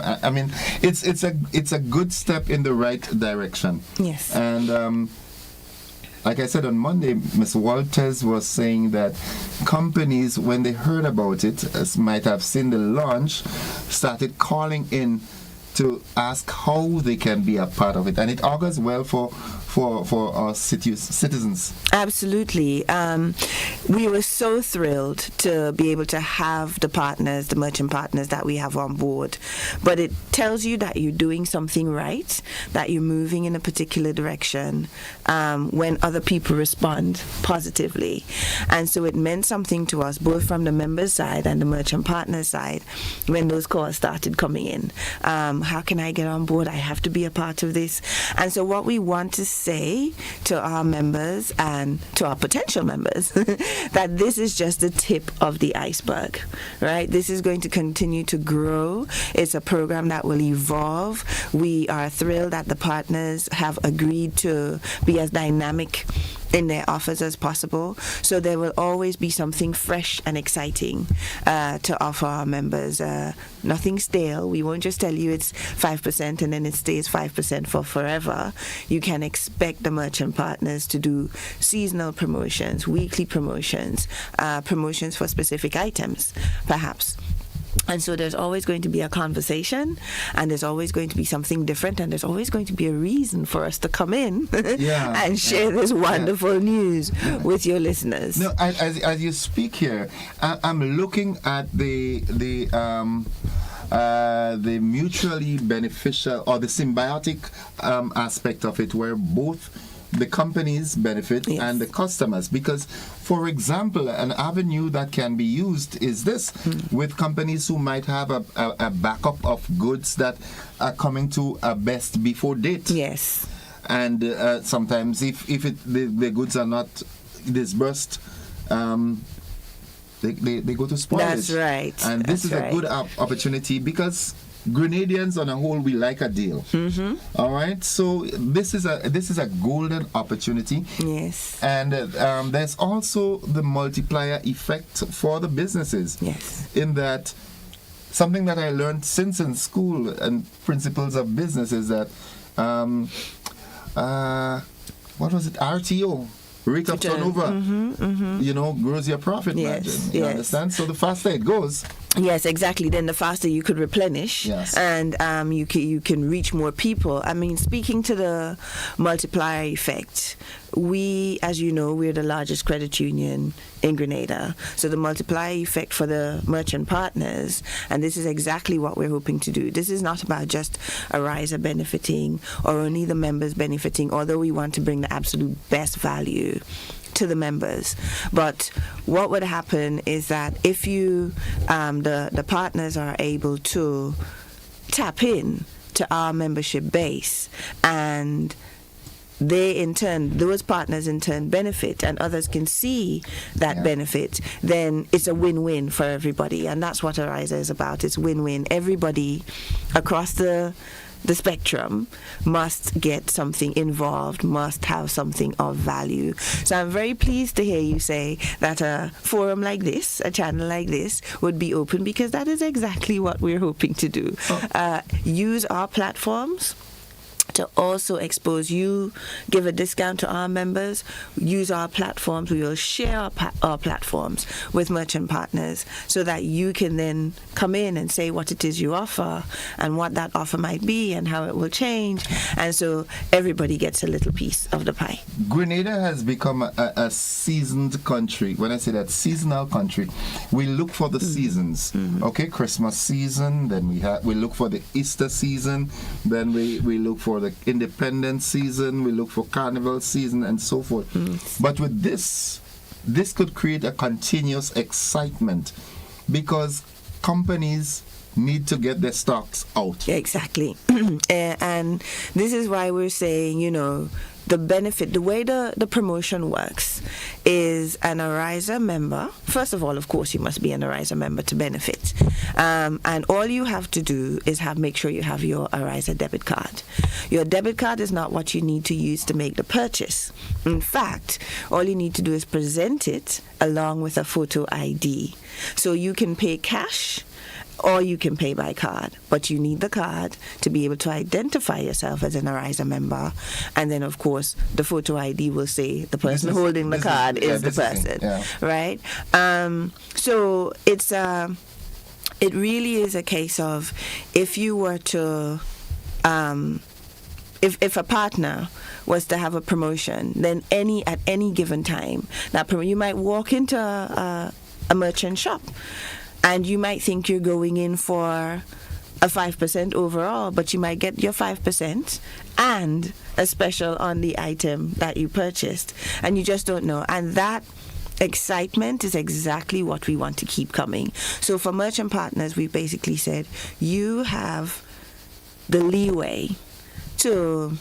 I mean, it's a good step in the right direction. Yes. And like I said on Monday, Ms. Walters was saying that companies, when they heard about it, might have seen the launch, started calling in to ask how they can be a part of it, and it augurs well for our citizens. Absolutely. We were so thrilled to be able to have the merchant partners that we have on board. But it tells you that you're doing something right, that you're moving in a particular direction when other people respond positively. And so it meant something to us, both from the members' side and the merchant partner side, when those calls started coming in. How can I get on board? I have to be a part of this. And so what we want to say to our members and to our potential members that this is just the tip of the iceberg, right? This is going to continue to grow. It's a program that will evolve. We are thrilled that the partners have agreed to be as dynamic in their offers as possible. So there will always be something fresh and exciting to offer our members. Nothing stale. We won't just tell you it's 5% and then it stays 5% for forever. You can expect the merchant partners to do seasonal promotions, weekly promotions, promotions for specific items, perhaps. And so there's always going to be a conversation, and there's always going to be something different, and there's always going to be a reason for us to come in and share this wonderful news with your listeners. No, as you speak here, I'm looking at the mutually beneficial or the symbiotic aspect of it, where both the companies benefit and the customers. Because, for example, an avenue that can be used is this, with companies who might have a backup of goods that are coming to a best before date. Yes. And sometimes if the goods are not disbursed, they go to spoilage. That's right. And this is a good opportunity, because Grenadians on a whole, we like a deal. All right, so this is a golden opportunity. Yes. And there's also the multiplier effect for the businesses. Yes. In that, something that I learned since in school and principles of business is that what was it? RTO. rate of turnover, grows your profit margin. You understand? So the faster it goes. Yes, exactly. Then the faster you could replenish, and you can reach more people. I mean, speaking to the multiplier effect, we, as you know, we're the largest credit union in Grenada. So the multiplier effect for the merchant partners, and this is exactly what we're hoping to do. This is not about just Ariza benefiting or only the members benefiting, although we want to bring the absolute best value to the members. But what would happen is that if you the partners are able to tap in to our membership base, and they in turn, those partners in turn benefit, and others can see that benefit, then it's a win-win for everybody. And that's what Ariza is about. It's win-win. Everybody across the spectrum must get something involved, must have something of value. So I'm very pleased to hear you say that a forum like this, a channel like this, would be open, because that is exactly what we're hoping to do. Use our platforms to also expose you, give a discount to our members, use our platforms. We will share our platforms with merchant partners so that you can then come in and say what it is you offer and what that offer might be and how it will change. And so everybody gets a little piece of the pie. Grenada has become a seasoned country. When I say that, seasonal country, we look for the seasons. Okay, Christmas season, then we look for the Easter season, then we look for the independence season, we look for carnival season, and so forth. But with this could create a continuous excitement, because companies need to get their stocks out. Exactly. And this is why we're saying, the benefit, the way the promotion works is an Ariza member. First of all, of course, you must be an Ariza member to benefit. And all you have to do is make sure you have your Ariza debit card. Your debit card is not what you need to use to make the purchase. In fact, all you need to do is present it along with a photo ID. So you can pay cash or you can pay by card, but you need the card to be able to identify yourself as an Ariza member. And then, of course, the photo ID will say the person holding the card is the person, right? So it really is a case of, if you were to, if a partner was to have a promotion, then at any given time, you might walk into a merchant shop, and you might think you're going in for a 5% overall, but you might get your 5% and a special on the item that you purchased, and you just don't know. And that excitement is exactly what we want to keep coming. So for merchant partners, we basically said, you have the leeway to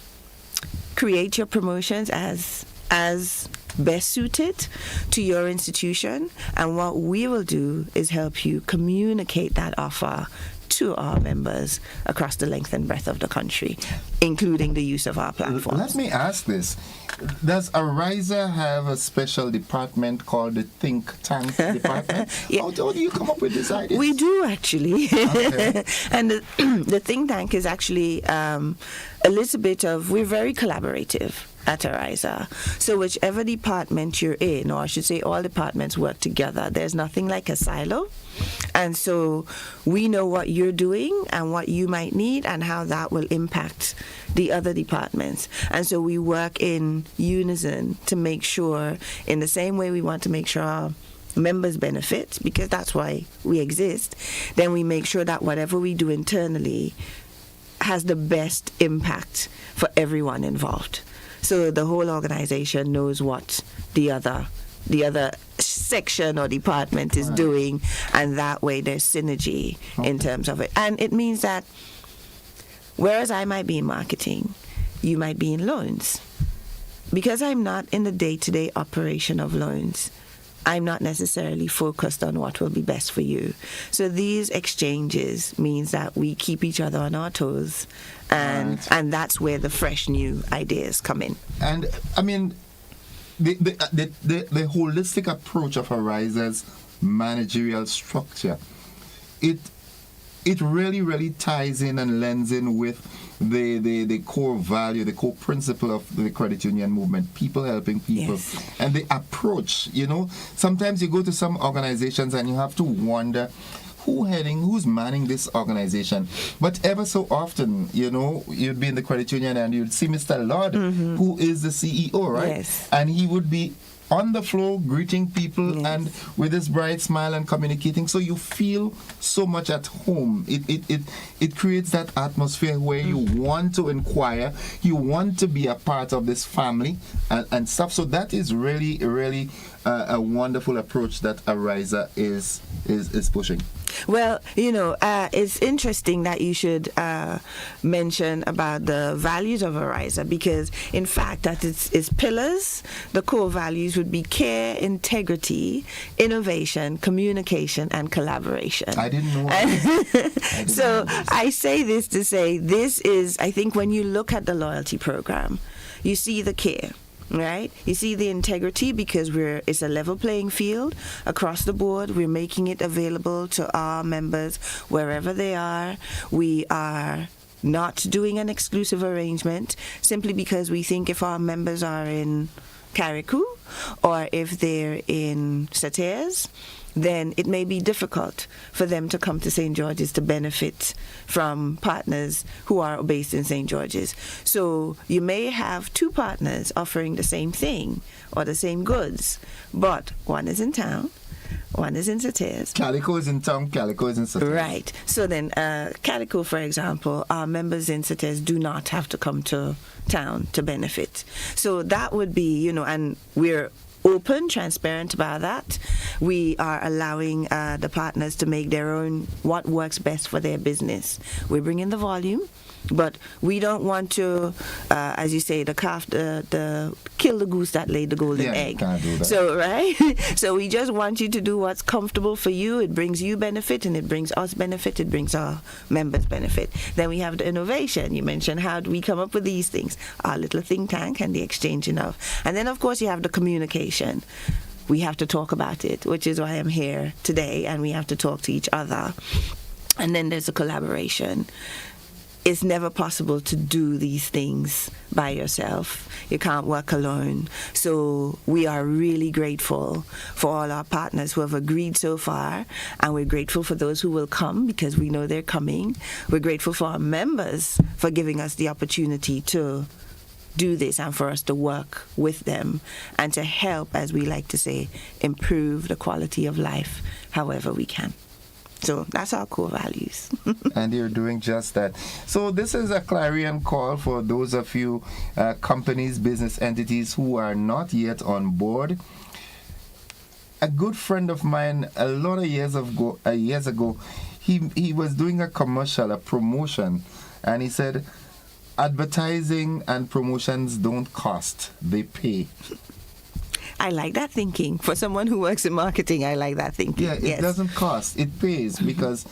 create your promotions as best suited to your institution, and what we will do is help you communicate that offer to our members across the length and breadth of the country, including the use of our platforms. Let me ask this. Does Ariza have a special department called the Think Tank Department? How do you come up with this idea? We do, actually. Okay. And the Think Tank is actually a little bit of, we're very collaborative at Ariza. So whichever department you're in, or I should say all departments work together, there's nothing like a silo. And so we know what you're doing and what you might need and how that will impact the other departments. And so we work in unison to make sure, in the same way we want to make sure our members benefit, because that's why we exist, then we make sure that whatever we do internally has the best impact for everyone involved. So the whole organization knows what the other section or department is doing, and that way there's synergy in terms of it. And it means that whereas I might be in marketing, you might be in loans. Because I'm not in the day-to-day operation of loans, I'm not necessarily focused on what will be best for you. So these exchanges means that we keep each other on our toes, and that's where the fresh new ideas come in. And I mean, the holistic approach of Ariza's managerial structure, it it really ties in and lends in with the core value, the core principle of the credit union movement, people helping people. Yes. And the approach, sometimes you go to some organizations and you have to wonder who's manning this organization. But ever so often, you'd be in the credit union and you'd see Mr. Lord, who is the CEO, right? Yes. And he would be on the floor greeting people and with his bright smile and communicating, so you feel so much at home. It creates that atmosphere where you want to inquire, you want to be a part of this family and stuff. So that is really a wonderful approach that Ariza is pushing. Well, it's interesting that you should mention about the values of Ariza, because in fact that its pillars, the core values would be care, integrity, innovation, communication, and collaboration. I didn't know. So I say this to say this is, I think, when you look at the loyalty program, you see the care. Right? You see the integrity, because it's a level playing field across the board. We're making it available to our members wherever they are. We are not doing an exclusive arrangement simply because we think if our members are in Carriacou or if they're in Sauters, then it may be difficult for them to come to St. George's to benefit from partners who are based in St. George's. So you may have two partners offering the same thing or the same goods, but one is in town, one is in Sauters. Calico is in town, Calico is in Sauters. Right. So then Calico, for example, our members in Sauters do not have to come to town to benefit. So that would be, and we're open, transparent about that. We are allowing the partners to make their own, what works best for their business. We bring in the volume, but we don't want to, as you say, the kill the goose that laid the golden egg. Can't do that. So, right? So we just want you to do what's comfortable for you. It brings you benefit, and it brings us benefit. It brings our members benefit. Then we have the innovation. You mentioned, how do we come up with these things? Our little think tank and the exchanging of. And then, of course, you have the communication. We have to talk about it, which is why I'm here today, and we have to talk to each other. And then there's a collaboration. It's never possible to do these things by yourself. You can't work alone. So we are really grateful for all our partners who have agreed so far, and we're grateful for those who will come because we know they're coming. We're grateful for our members for giving us the opportunity to do this and for us to work with them and to help, as we like to say, improve the quality of life however we can. So that's our core values. And you're doing just that. So this is a clarion call for those of you companies, business entities who are not yet on board. A good friend of mine, a lot of years ago, he was doing a commercial, a promotion, and he said, advertising and promotions don't cost, they pay. I like that thinking. For someone who works in marketing, I like that thinking. Yeah, it doesn't cost. It pays, because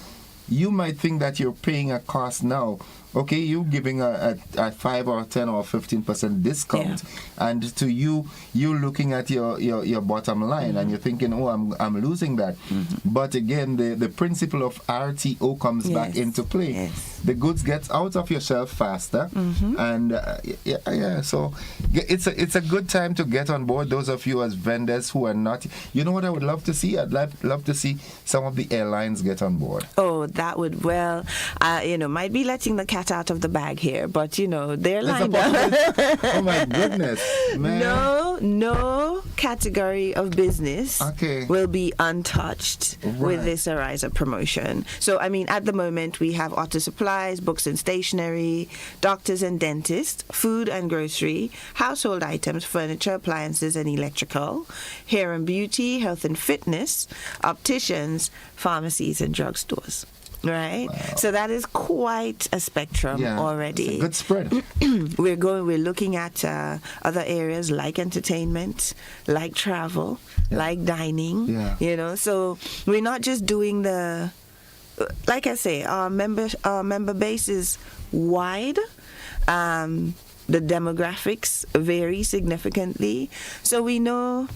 you might think that you're paying a cost now. Okay, you're giving a 5 or 10 or 15% discount, and to you, you're looking at your bottom line, and you're thinking, oh, I'm losing that. But again, the principle of RTO comes back into play. The goods get out of your shelf faster, and so it's a good time to get on board. Those of you as vendors who are not, you know what I would love to see? I'd love to see some of the airlines get on board. Oh, that would, might be letting the cat out of the bag here, but they're lined up. Oh my goodness, man. No category of business will be untouched with this Ariza promotion. So at the moment we have auto supplies, books and stationery, doctors and dentists, food and grocery, household items, furniture, appliances and electrical, hair and beauty, health and fitness, opticians, pharmacies and drugstores. Right? Wow. So that is quite a spectrum already. It's a good spread. We're looking at other areas like entertainment, like travel, like dining. So we're not just doing like I say, our member base is wide. The demographics vary significantly. So we know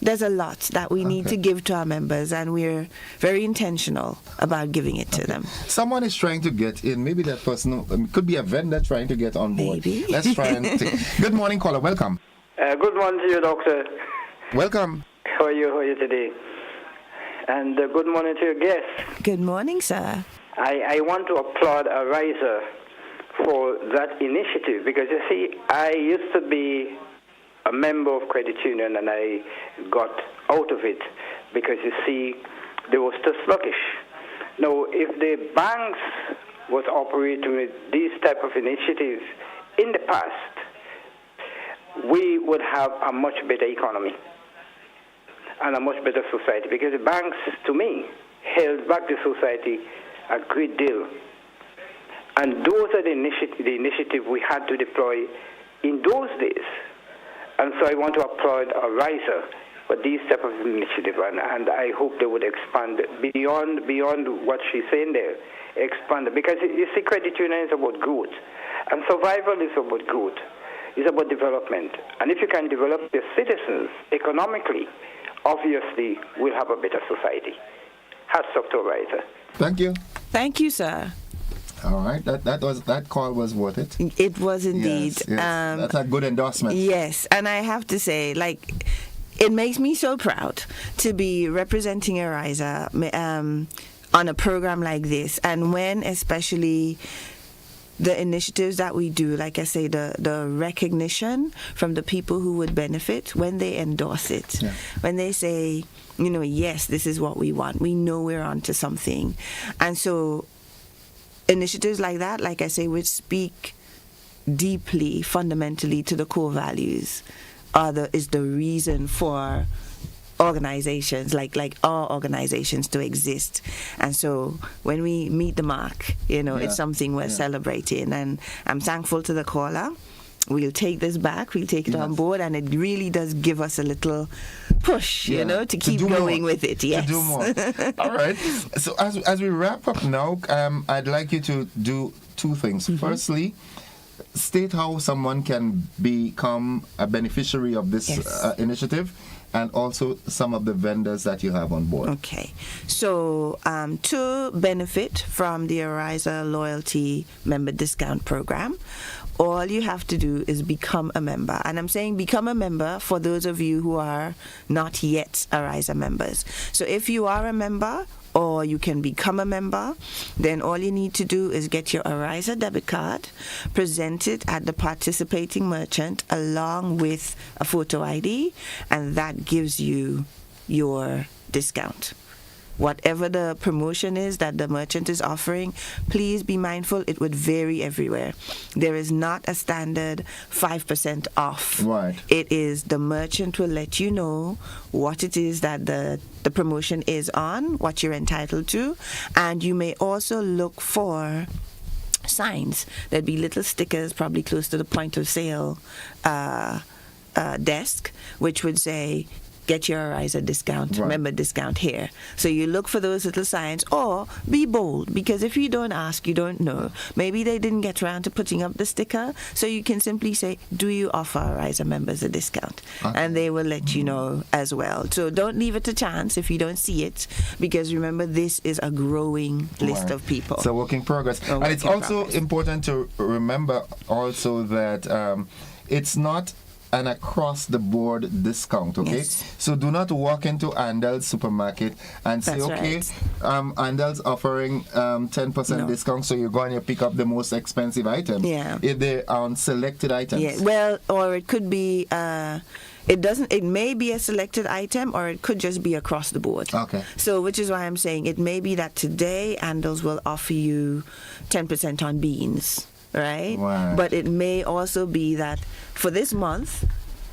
there's a lot that we need to give to our members, and we're very intentional about giving it to them. Someone is trying to get in. Maybe that person could be a vendor trying to get on board. Maybe. Let's try and take. Good morning, caller. Welcome. Good morning to you, Doctor. Welcome. How are you today? And good morning to your guests. Good morning, sir. I want to applaud Ariza for that initiative, because you see, I used to be a member of credit union, and I got out of it because, you see, they were still sluggish. Now, if the banks was operating with these type of initiatives in the past, we would have a much better economy and a much better society, because the banks, to me, held back the society a great deal. And those are the initiative we had to deploy in those days. And so I want to applaud Ariza for these type of initiative, and I hope they would expand beyond what she's saying there. Expand, because you see, credit union is about growth, and survival is about growth. It's about development. And if you can develop your citizens economically, obviously we'll have a better society. Hats off to Ariza. Thank you. Thank you, sir. All right, that call was worth it. It was indeed. Yes. That's a good endorsement. Yes, and I have to say, it makes me so proud to be representing Ariza on a program like this, and when especially the initiatives that we do, like I say, the recognition from the people who would benefit when they endorse it, when they say, yes, this is what we want, we know we're onto something. And so initiatives like that, like I say, which speak deeply, fundamentally to the core values, is the reason for organizations like our organizations to exist. And so when we meet the mark, it's something we're celebrating. And I'm thankful to the caller. We'll take this back, we'll take it on board, and it really does give us a little push, to keep going with it. Yes. To do more. All right. So as we wrap up now, I'd like you to do two things. Firstly, state how someone can become a beneficiary of this initiative, and also some of the vendors that you have on board. Okay. So to benefit from the Ariza Loyalty Member Discount Program, all you have to do is become a member. And I'm saying become a member for those of you who are not yet Ariza members. So if you are a member, or you can become a member, then all you need to do is get your Ariza debit card, present it at the participating merchant along with a photo ID, and that gives you your discount. Whatever the promotion is that the merchant is offering, please be mindful it would vary everywhere. There is not a standard 5% off. Right. It is the merchant will let you know what it is that the promotion is on, what you're entitled to, and you may also look for signs. There'd be little stickers probably close to the point of sale desk, which would say, get your Ariza discount, member discount here. So you look for those little signs, or be bold, because if you don't ask, you don't know. Maybe they didn't get around to putting up the sticker, so you can simply say, do you offer Ariza members a discount? And they will let you know as well. So don't leave it to chance if you don't see it, because remember, this is a growing list of people. It's a work in progress. And it's also important to remember also that it's not an across-the-board discount, okay? Yes. So do not walk into Andel's supermarket and say, Andel's offering 10% discount, so you go and you pick up the most expensive item. Yeah. If they're on selected items. Yeah. Well, or it could be... It may be a selected item, or it could just be across the board. Okay. So, which is why I'm saying it may be that today Andel's will offer you 10% on beans, right? But it may also be that for this month,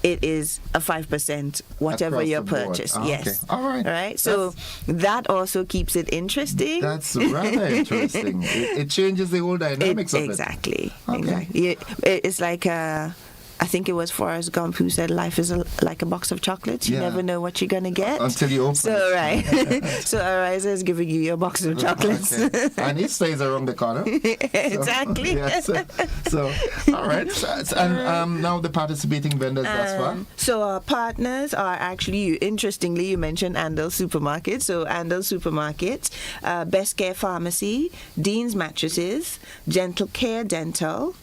it is a 5% whatever Across your the board. purchase. Okay. Yes. All right. Right. So that also keeps it interesting. That's rather interesting. It changes the whole dynamics of it. Exactly. Okay. Exactly. It's like I think it was Forrest Gump who said life is like a box of chocolates. You never know what you're going to get. Until you open it. Right. So Ariza is giving you your box of chocolates. Okay. And it stays around the corner. Exactly. So all right. And now the participating vendors thus far? So our partners are actually, interestingly, you mentioned Andel Supermarket. So Andel Supermarket, Best Care Pharmacy, Dean's Mattresses, Gentle Dental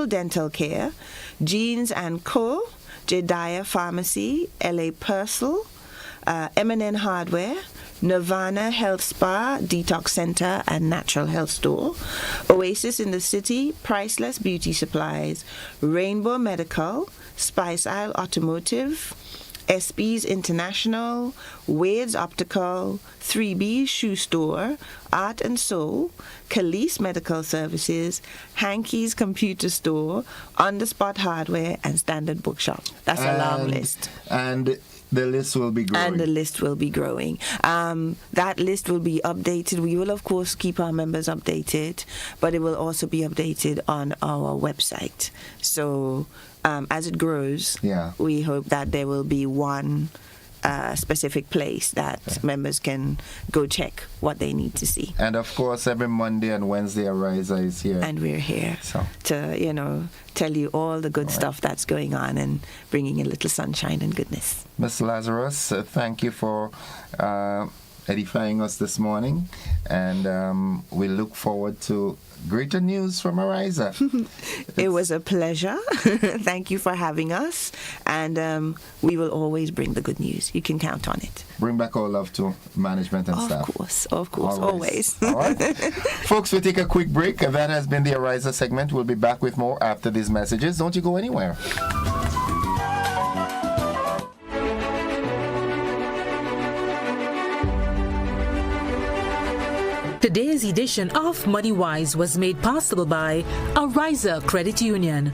Dental Care, Jeans & Co., Jediah Pharmacy, LA Purcell, M&N Hardware, Nirvana Health Spa, Detox Center, and Natural Health Store, Oasis in the City, Priceless Beauty Supplies, Rainbow Medical, Spice Isle Automotive, SB's International, Wade's Optical, 3B's Shoe Store, Art and Soul, Khalees Medical Services, Hankey's Computer Store, On the Spot Hardware, and Standard Bookshop. That's a long list. And the list will be growing. And the list will be growing. That list will be updated. We will, of course, keep our members updated, but it will also be updated on our website. So as it grows, we hope that there will be one specific place that members can go check what they need to see. And of course, every Monday and Wednesday, Ariza is here. And we're here to, tell you all the good stuff that's going on and bringing a little sunshine and goodness. Ms. Lazarus, thank you for edifying us this morning. And we look forward to greater news from Ariza. It was a pleasure. Thank you for having us. And we will always bring the good news. You can count on it. Bring back our love to management and staff. Of course, always. All right. Folks, we take a quick break. That has been the Ariza segment. We'll be back with more after these messages. Don't you go anywhere. Today's edition of MoneyWise was made possible by Ariza Credit Union.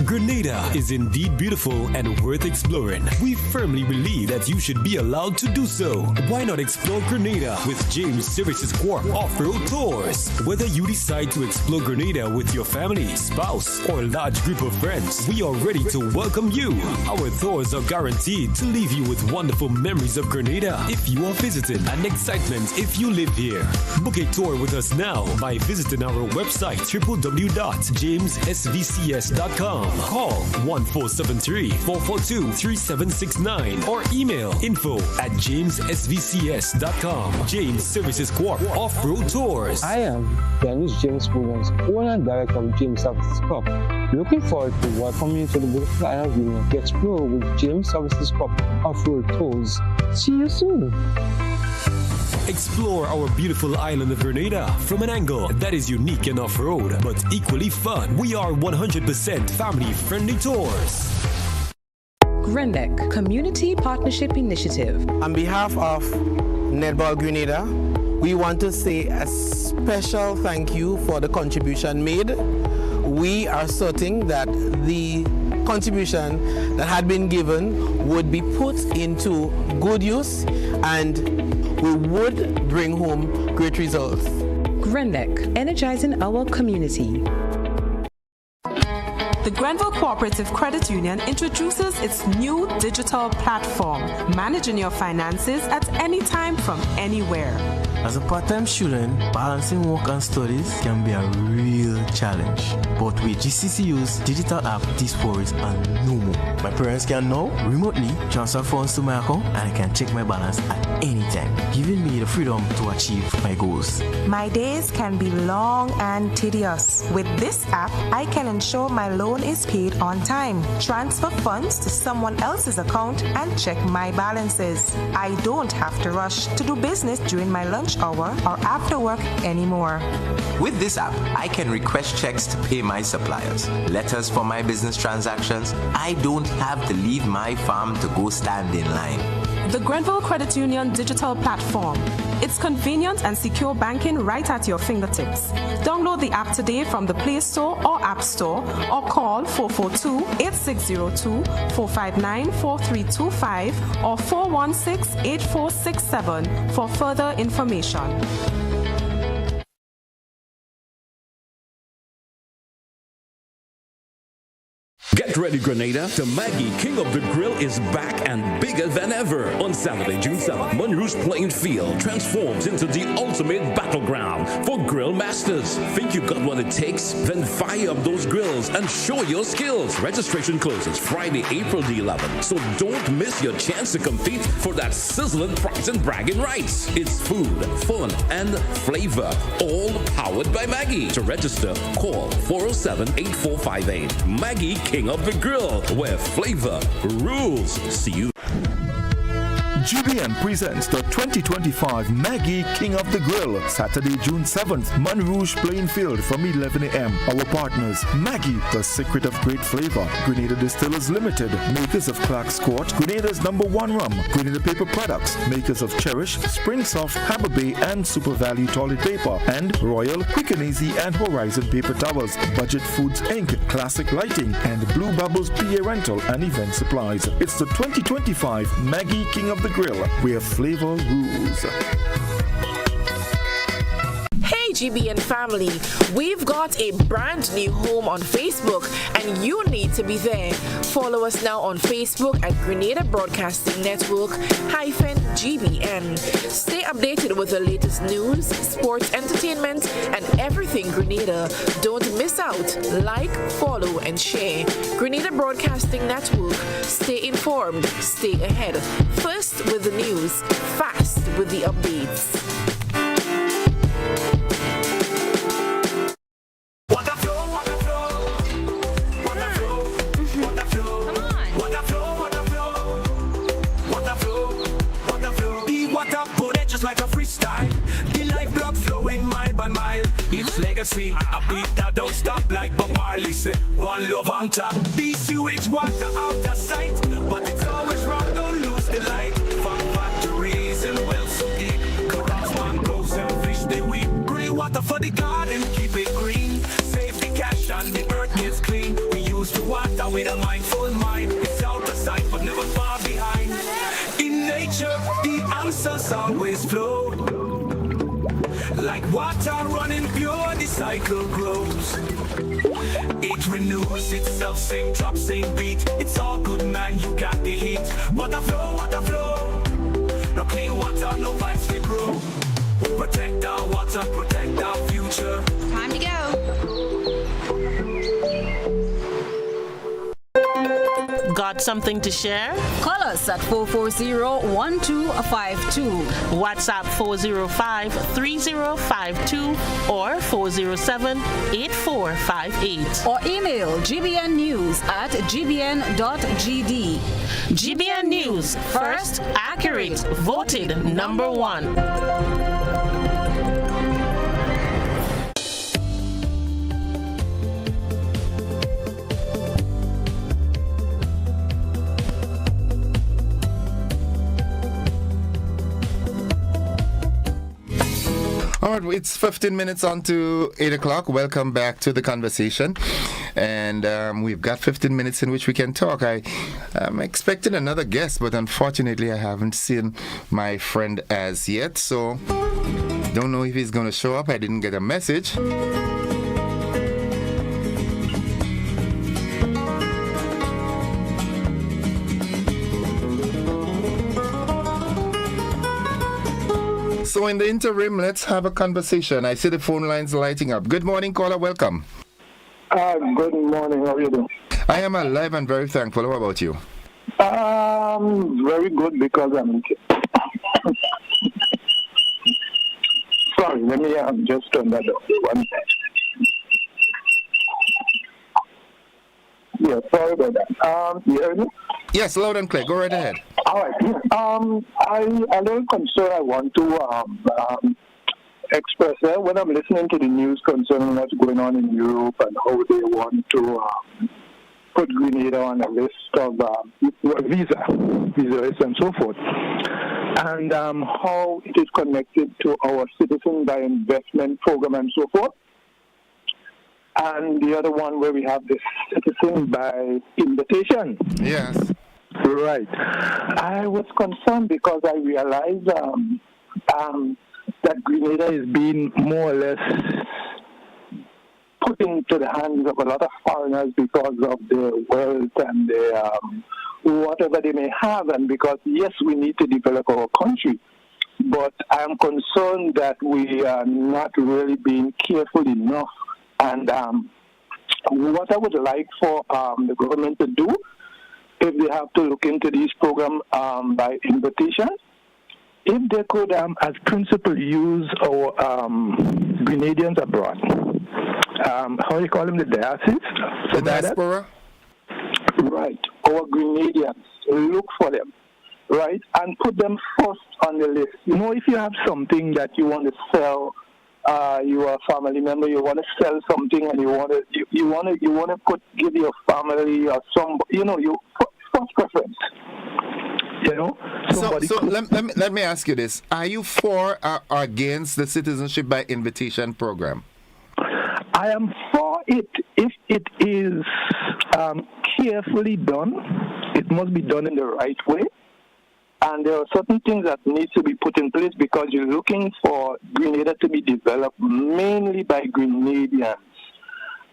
Grenada is indeed beautiful and worth exploring. We firmly believe that you should be allowed to do so. Why not explore Grenada with James Services Corp Off-Road Tours? Whether you decide to explore Grenada with your family, spouse, or large group of friends, we are ready to welcome you. Our tours are guaranteed to leave you with wonderful memories of Grenada if you are visiting, and excitement if you live here. Book a tour with us now by visiting our website www.jamessvcs.com. Call 1473-442-3769 or email info@jamessvcs.com. James Services Corp Off-Road Tours. I am Dennis James Williams, owner and director of James Services Corp. Looking forward to welcoming you to the beautiful island of Grenada to explore with James Services Corp Off-Road Tours. See you soon. Explore our beautiful island of Grenada from an angle that is unique and off-road, but equally fun. We are 100% family-friendly tours. Grendec Community Partnership Initiative. On behalf of Netball Grenada, we want to say a special thank you for the contribution made. We are certain that the contribution that had been given would be put into good use and we would bring home great results. Grendec, energizing our community. The Grenville Cooperative Credit Union introduces its new digital platform, managing your finances at any time from anywhere. As a part-time student, balancing work and studies can be a real challenge. But with GCCU's digital app, these worries are no more. My parents can now remotely transfer funds to my account and I can check my balance at any time, giving me the freedom to achieve my goals. My days can be long and tedious. With this app, I can ensure my loan is paid on time, transfer funds to someone else's account, and check my balances. I don't have to rush to do business during my lunch hour or after work anymore. With this app, I can request checks to pay my suppliers, letters for my business transactions. I don't have to leave my farm to go stand in line. The Grenville Credit Union digital platform. It's convenient and secure banking right at your fingertips. Download the app today from the Play Store or App Store or call 442-8602, 459-4325 or 416-8467 for further information. Get ready, Grenada. The Maggie King of the Grill is back and bigger than ever. On Saturday, June 7th, Monroe's playing field transforms into the ultimate battleground for grill masters. Think you got what it takes? Then fire up those grills and show your skills. Registration closes Friday, April the 11th, so don't miss your chance to compete for that sizzling prize and bragging rights. It's food, fun, and flavor, all powered by Maggie. To register, call 407-8458. Maggie King of the Grill, where flavor rules. See you. GBN presents the 2025 Maggie King of the Grill, Saturday, June 7th, Monrouge Playing Field from 11 a.m. Our partners, Maggie, the secret of great flavor, Grenada Distillers Limited, makers of Clark's Court, Grenada's #1 rum, Grenada Paper Products, makers of Cherish, Spring Soft, Hammer Bay, and Super Value Toilet Paper, and Royal, Quick and Easy, and Horizon Paper Towels, Budget Foods Inc., Classic Lighting, and Blue Bubbles PA Rental and Event Supplies. It's the 2025 Maggie King of the Grill, where flavor rules. Hey GBN family, we've got a brand new home on Facebook and you need to be there. Follow us now on Facebook at Grenada Broadcasting Network -GBN. Stay updated with the latest news, sports, entertainment, and everything Grenada. Don't miss out. Like, follow, and share. Grenada Broadcasting Network. Stay informed, stay ahead. First with the news, fast with the updates. Like a freestyle, the life blood flowing mile by mile. It's legacy, a beat that don't stop like Bob Marley said. One love on top. The sewage water out of sight, but it's always wrong. Don't lose the light. From factories and wells so deep, corrupts mangroves and fish they weep. Green water for the garden, keep it green. Save the cash and the earth gets clean. We use the water with a mindful mind. It's out of sight, but never far behind. In nature, the answers always flow. Like water running pure, the cycle grows. It renews itself, same drop, same beat. It's all good, man, you got the heat. Water flow, no clean water, no vibes they grow. Protect our water, protect our future. Time to go. Got something to share? Call us at 440-1252. WhatsApp 405-3052 or 407-8458. Or email gbnnews@gbn.gd. GBN News, first, accurate, voted #1. All right, it's 15 minutes on to 8 o'clock. Welcome back to the conversation. And we've got 15 minutes in which we can talk. I'm expecting another guest, but unfortunately I haven't seen my friend as yet. So don't know if he's going to show up. I didn't get a message. So in the interim, let's have a conversation. I see the phone lines lighting up. Good morning, caller. Welcome. Good morning. How are you doing? I am alive and very thankful. How about you? Very good because I'm... Sorry, let me just turn that off. One second. Yeah, sorry about that. You hear me? Yes, loud and clear. Go right ahead. All right. A little concern I want to express when I'm listening to the news concerning what's going on in Europe and how they want to put Grenada on a list of visa list and so forth, and how it is connected to our citizen by investment program and so forth. And the other one where we have the citizen by invitation. Yes. Right. I was concerned because I realized that Grenada is being more or less put into the hands of a lot of foreigners because of their wealth and their whatever they may have, and because, yes, we need to develop our country. But I'm concerned that we are not really being careful enough. And what I would like for the government to do, if they have to look into these programs by invitation, if they could, as principle, use our Grenadians abroad. How do you call them, the diocese? The diaspora? Right. Our Grenadians, look for them, right? And put them first on the list. You know, if you have something that you want to sell, you are a family member, you want to sell something and you want to give your family or some, you know, you first preference. You know, so let me ask you this: are you for or against the citizenship by invitation program? I am for it if it is carefully done. It must be done in the right way. And there are certain things that need to be put in place because you're looking for Grenada to be developed mainly by Grenadians.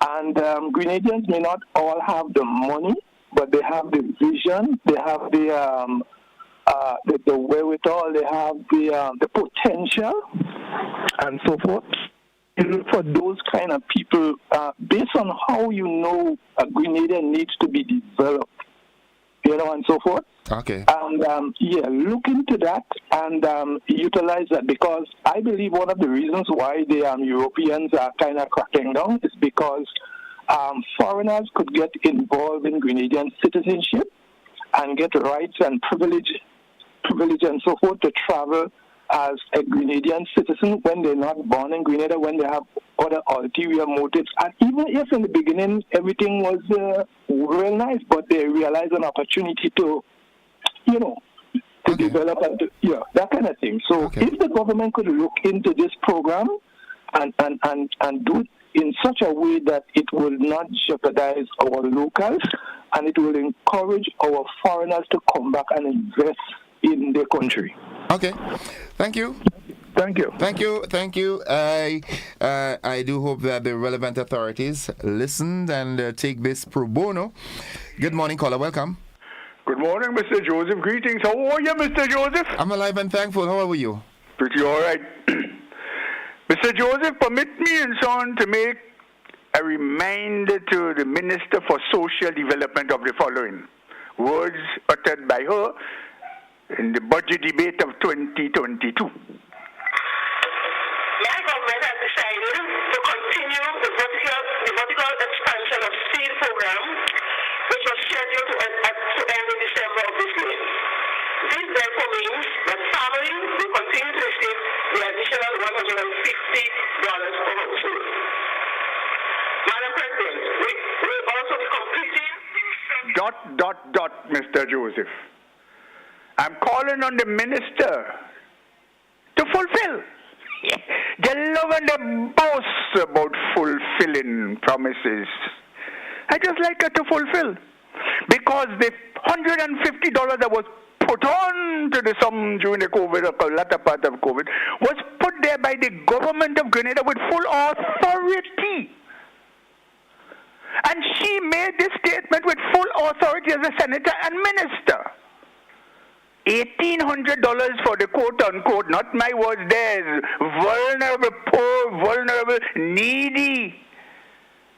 And Grenadians may not all have the money, but they have the vision, they have the wherewithal, they have the potential, and so forth. You look for those kind of people based on how you know Grenada needs to be developed, you know, and so forth. Okay. And look into that and utilize that, because I believe one of the reasons why the Europeans are kind of cracking down is because foreigners could get involved in Grenadian citizenship and get rights and privilege and so forth to travel as a Grenadian citizen when they're not born in Grenada, when they have other ulterior motives. And even if in the beginning everything was real nice, but they realize an opportunity to, you know, to develop and to, that kind of thing. So if the government could look into this program and do it in such a way that it will not jeopardize our locals and it will encourage our foreigners to come back and invest in their country. Okay. Thank you. Thank you. Thank you. Thank you. I do hope that the relevant authorities listened and take this pro bono. Good morning, caller. Welcome. Good morning, Mr. Joseph. Greetings. How are you, Mr. Joseph? I'm alive and thankful. How are you? Pretty all right. Mr. Joseph, permit me and so on to make a reminder to the Minister for Social Development of the following words uttered by her in the budget debate of 2022. My government has decided to continue the vertical expansion of seed program, which was scheduled to end in December of this year. This therefore means that families will continue to receive the additional $150 per household. Madam President, we will also be completing Mr. Joseph. I'm calling on the minister to fulfill. They love and they boast about fulfilling promises. I just like her to fulfill. Because the $150 that was put on to the sum during the COVID, or latter part of COVID, was put there by the government of Grenada with full authority. And she made this statement with full authority as a senator and minister. $1,800 for the quote-unquote, not my words, theirs, vulnerable, poor, vulnerable, needy.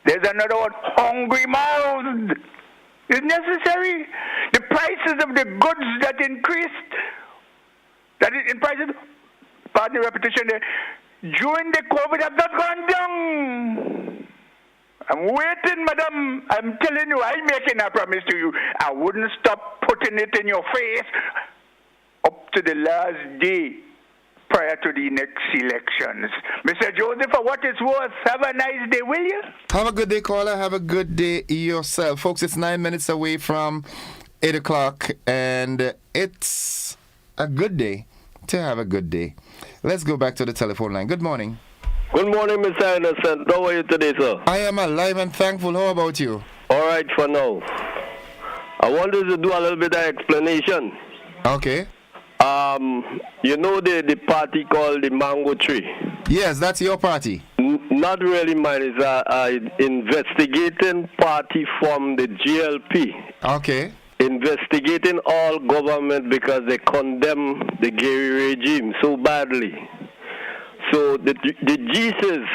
There's another one, hungry mouthed. Is necessary. The prices of the goods that increased, that is in prices, pardon the repetition there, during the COVID have not gone down. I'm waiting, madam. I'm telling you, I'm making a promise to you. I wouldn't stop putting it in your face up to the last day. prior to the next elections. Mr. Joseph, for what it's worth, have a nice day, will you? Have a good day, caller. Have a good day yourself. Folks, it's 9 minutes away from 8 o'clock, and it's a good day to have a good day. Let's go back to the telephone line. Good morning. Good morning, Mr. Innocent. How are you today, sir? I am alive and thankful. How about you? All right for now. I wanted to do a little bit of explanation. Okay. You know the party called the Mango Tree? Yes, that's your party. Not really mine. It's an investigating party from the GLP. Okay. Investigating all government because they condemn the Gary regime so badly. So the Jesus,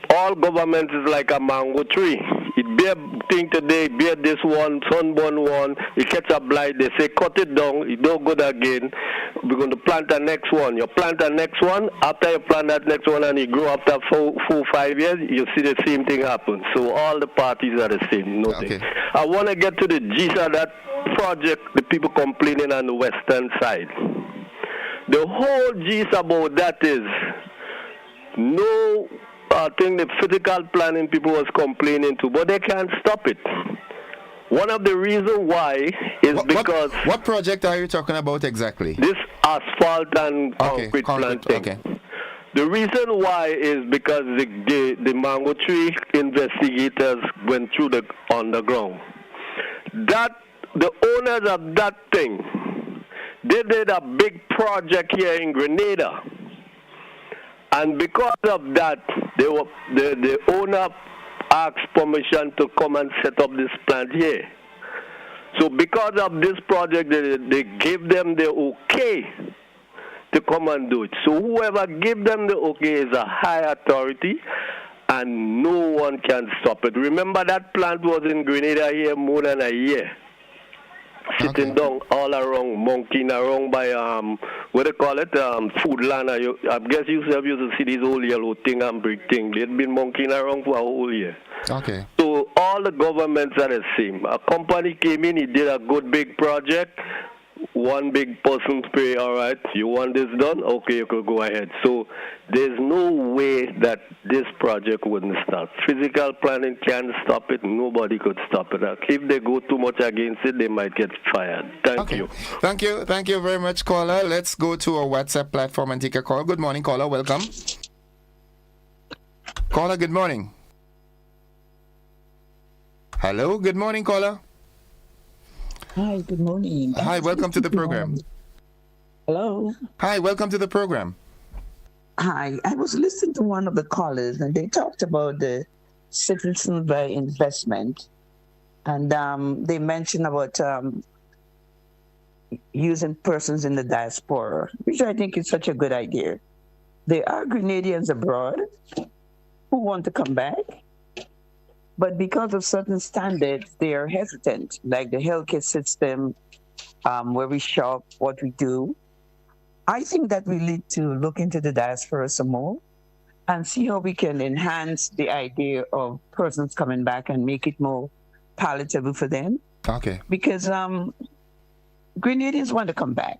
all government is like a mango tree. It bear thing today, bear this one, sunburn one, it catch a blight, they say cut it down, it don't good again. We're going to plant the next one. You plant the next one, after you plant that next one and you grow after 4-5 years, you see the same thing happen. So all the parties are the same, nothing. Okay. I want to get to the gist of that project, the people complaining on the western side. The whole gist about that is no, I think the physical planning people was complaining to, but they can't stop it. One of the reasons why is because... What project are you talking about exactly? This asphalt and concrete planting. Okay. The reason why is because the mango tree investigators went through the underground. The owners of that thing, they did a big project here in Grenada. And because of that, the owner asked permission to come and set up this plant here. So because of this project, they gave them the okay to come and do it. So whoever gave them the okay is a high authority, and no one can stop it. Remember that plant was in Grenada here more than a year. Sitting down all around, monkeying around by, what they call it, food land. I guess you used to see these old yellow thing and brick thing. They'd been monkeying around for a whole year. Okay. So all the governments are the same. A company came in, he did a good big project. One big person pay, all right, you want this done? Okay, you could go ahead. So there's no way that this project wouldn't start. Physical planning can't stop it. Nobody could stop it. If they go too much against it, they might get fired. Thank you. Thank you. Thank you very much, caller. Let's go to our WhatsApp platform and take a call. Good morning, caller. Welcome. Caller, good morning. Hello, good morning, caller. Hi, good morning. Hi, welcome to the program. Hello. Hi, welcome to the program. Hi, I was listening to one of the callers and they talked about the citizen by investment, and they mentioned about using persons in the diaspora, which I think is such a good idea. There are Grenadians abroad who want to come back, but because of certain standards, they are hesitant, like the healthcare system, where we shop, what we do. I think that we need to look into the diaspora some more and see how we can enhance the idea of persons coming back and make it more palatable for them. Okay. Because Grenadians want to come back,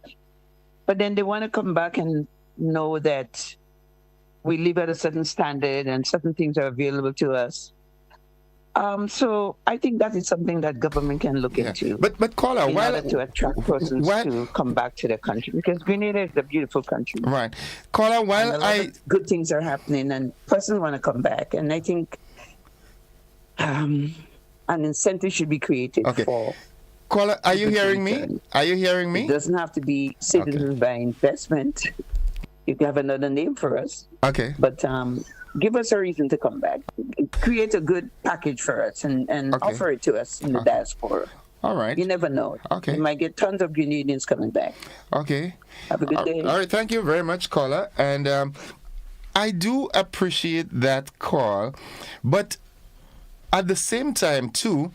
but then they want to come back and know that we live at a certain standard and certain things are available to us. So I think that is something that government can look into. But caller, in order to attract persons to come back to their country, because Grenada is a beautiful country. Right, caller. While good things are happening and persons want to come back, and I think an incentive should be created for. Caller, are you hearing me? Are you hearing me? It doesn't have to be citizens by investment. You can have another name for us. Okay. But give us a reason to come back. Create a good package for us and offer it to us in the diaspora. All right. You never know. Okay. You might get tons of Grenadians coming back. Okay. Have a good day. All right. Thank you very much, caller. And I do appreciate that call, but at the same time, too,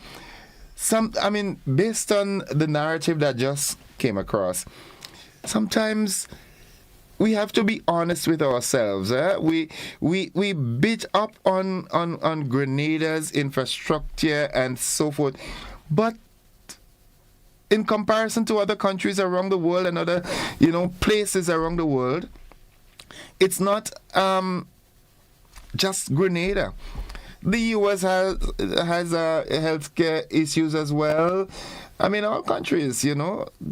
based on the narrative that just came across, sometimes we have to be honest with ourselves. We beat up on Grenada's infrastructure and so forth, but in comparison to other countries around the world and other, places around the world, it's not just Grenada. The U.S. has healthcare issues as well. I mean, all countries,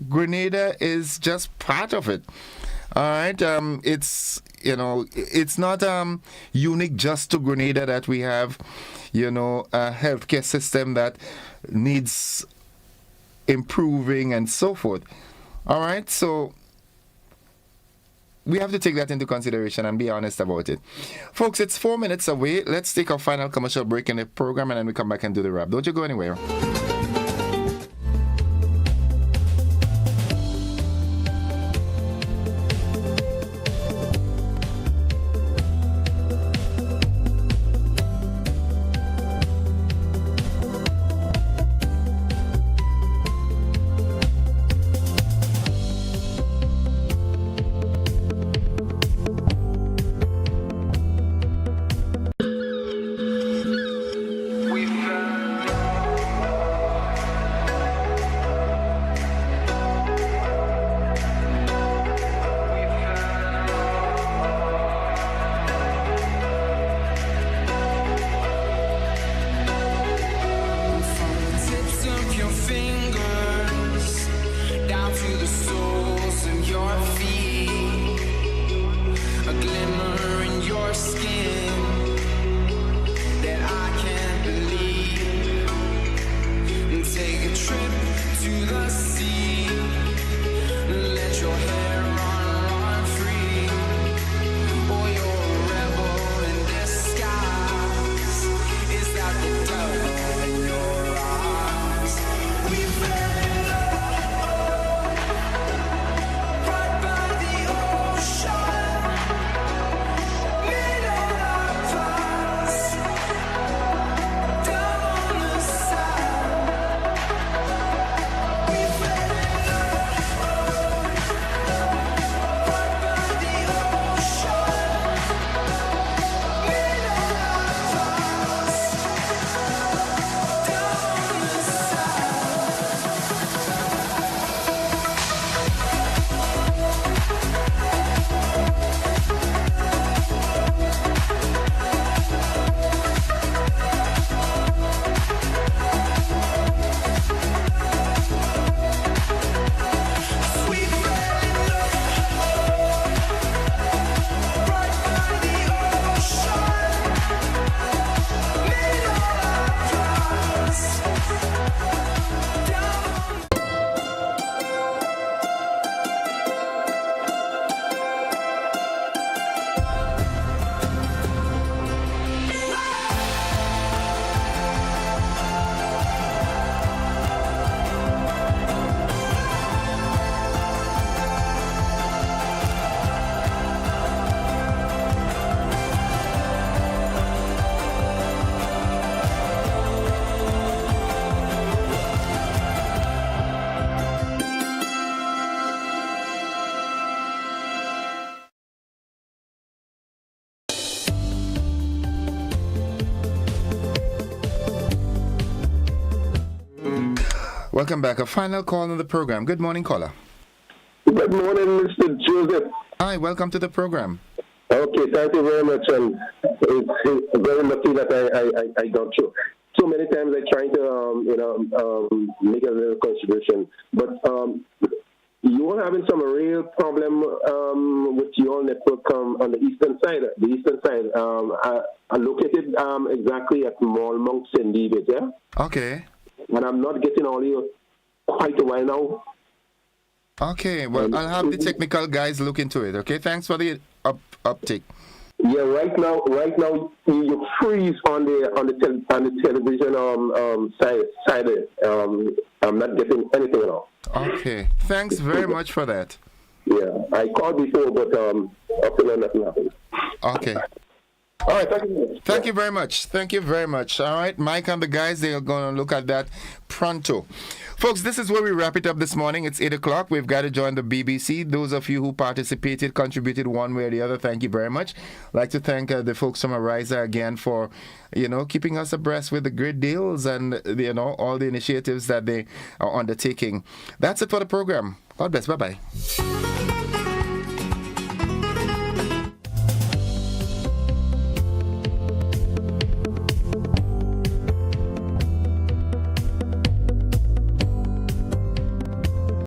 Grenada is just part of it. All right, it's not unique just to Grenada that we have, a healthcare system that needs improving and so forth. All right, so we have to take that into consideration and be honest about it. Folks, it's 4 minutes away. Let's take our final commercial break in the program and then we come back and do the wrap. Don't you go anywhere. Welcome back. A final call on the program. Good morning, caller. Good morning, Mr. Joseph. Hi, welcome to the program. Okay, thank you very much. And it's very lucky that I got you. So many times I try to, make a little contribution. But you are having some real problem with your network on the eastern side. The eastern side are located exactly at Mount St. David, yeah? Okay. And I'm not getting all you quite a while now. Okay, well, I'll have the technical guys look into it, okay? Thanks for the uptake. Yeah, right now you freeze on the television side. I'm not getting anything at all. Okay, thanks very much for that. Yeah, I called before, but up to now nothing happened. Okay. All right, thank you. Thank you very much. Thank you very much. All right, Mike and the guys, they are going to look at that pronto. Folks, this is where we wrap it up this morning. It's 8 o'clock. We've got to join the BBC. Those of you who participated, contributed one way or the other, thank you very much. I'd like to thank the folks from Ariza again for, keeping us abreast with the great deals and, all the initiatives that they are undertaking. That's it for the program. God bless. Bye-bye.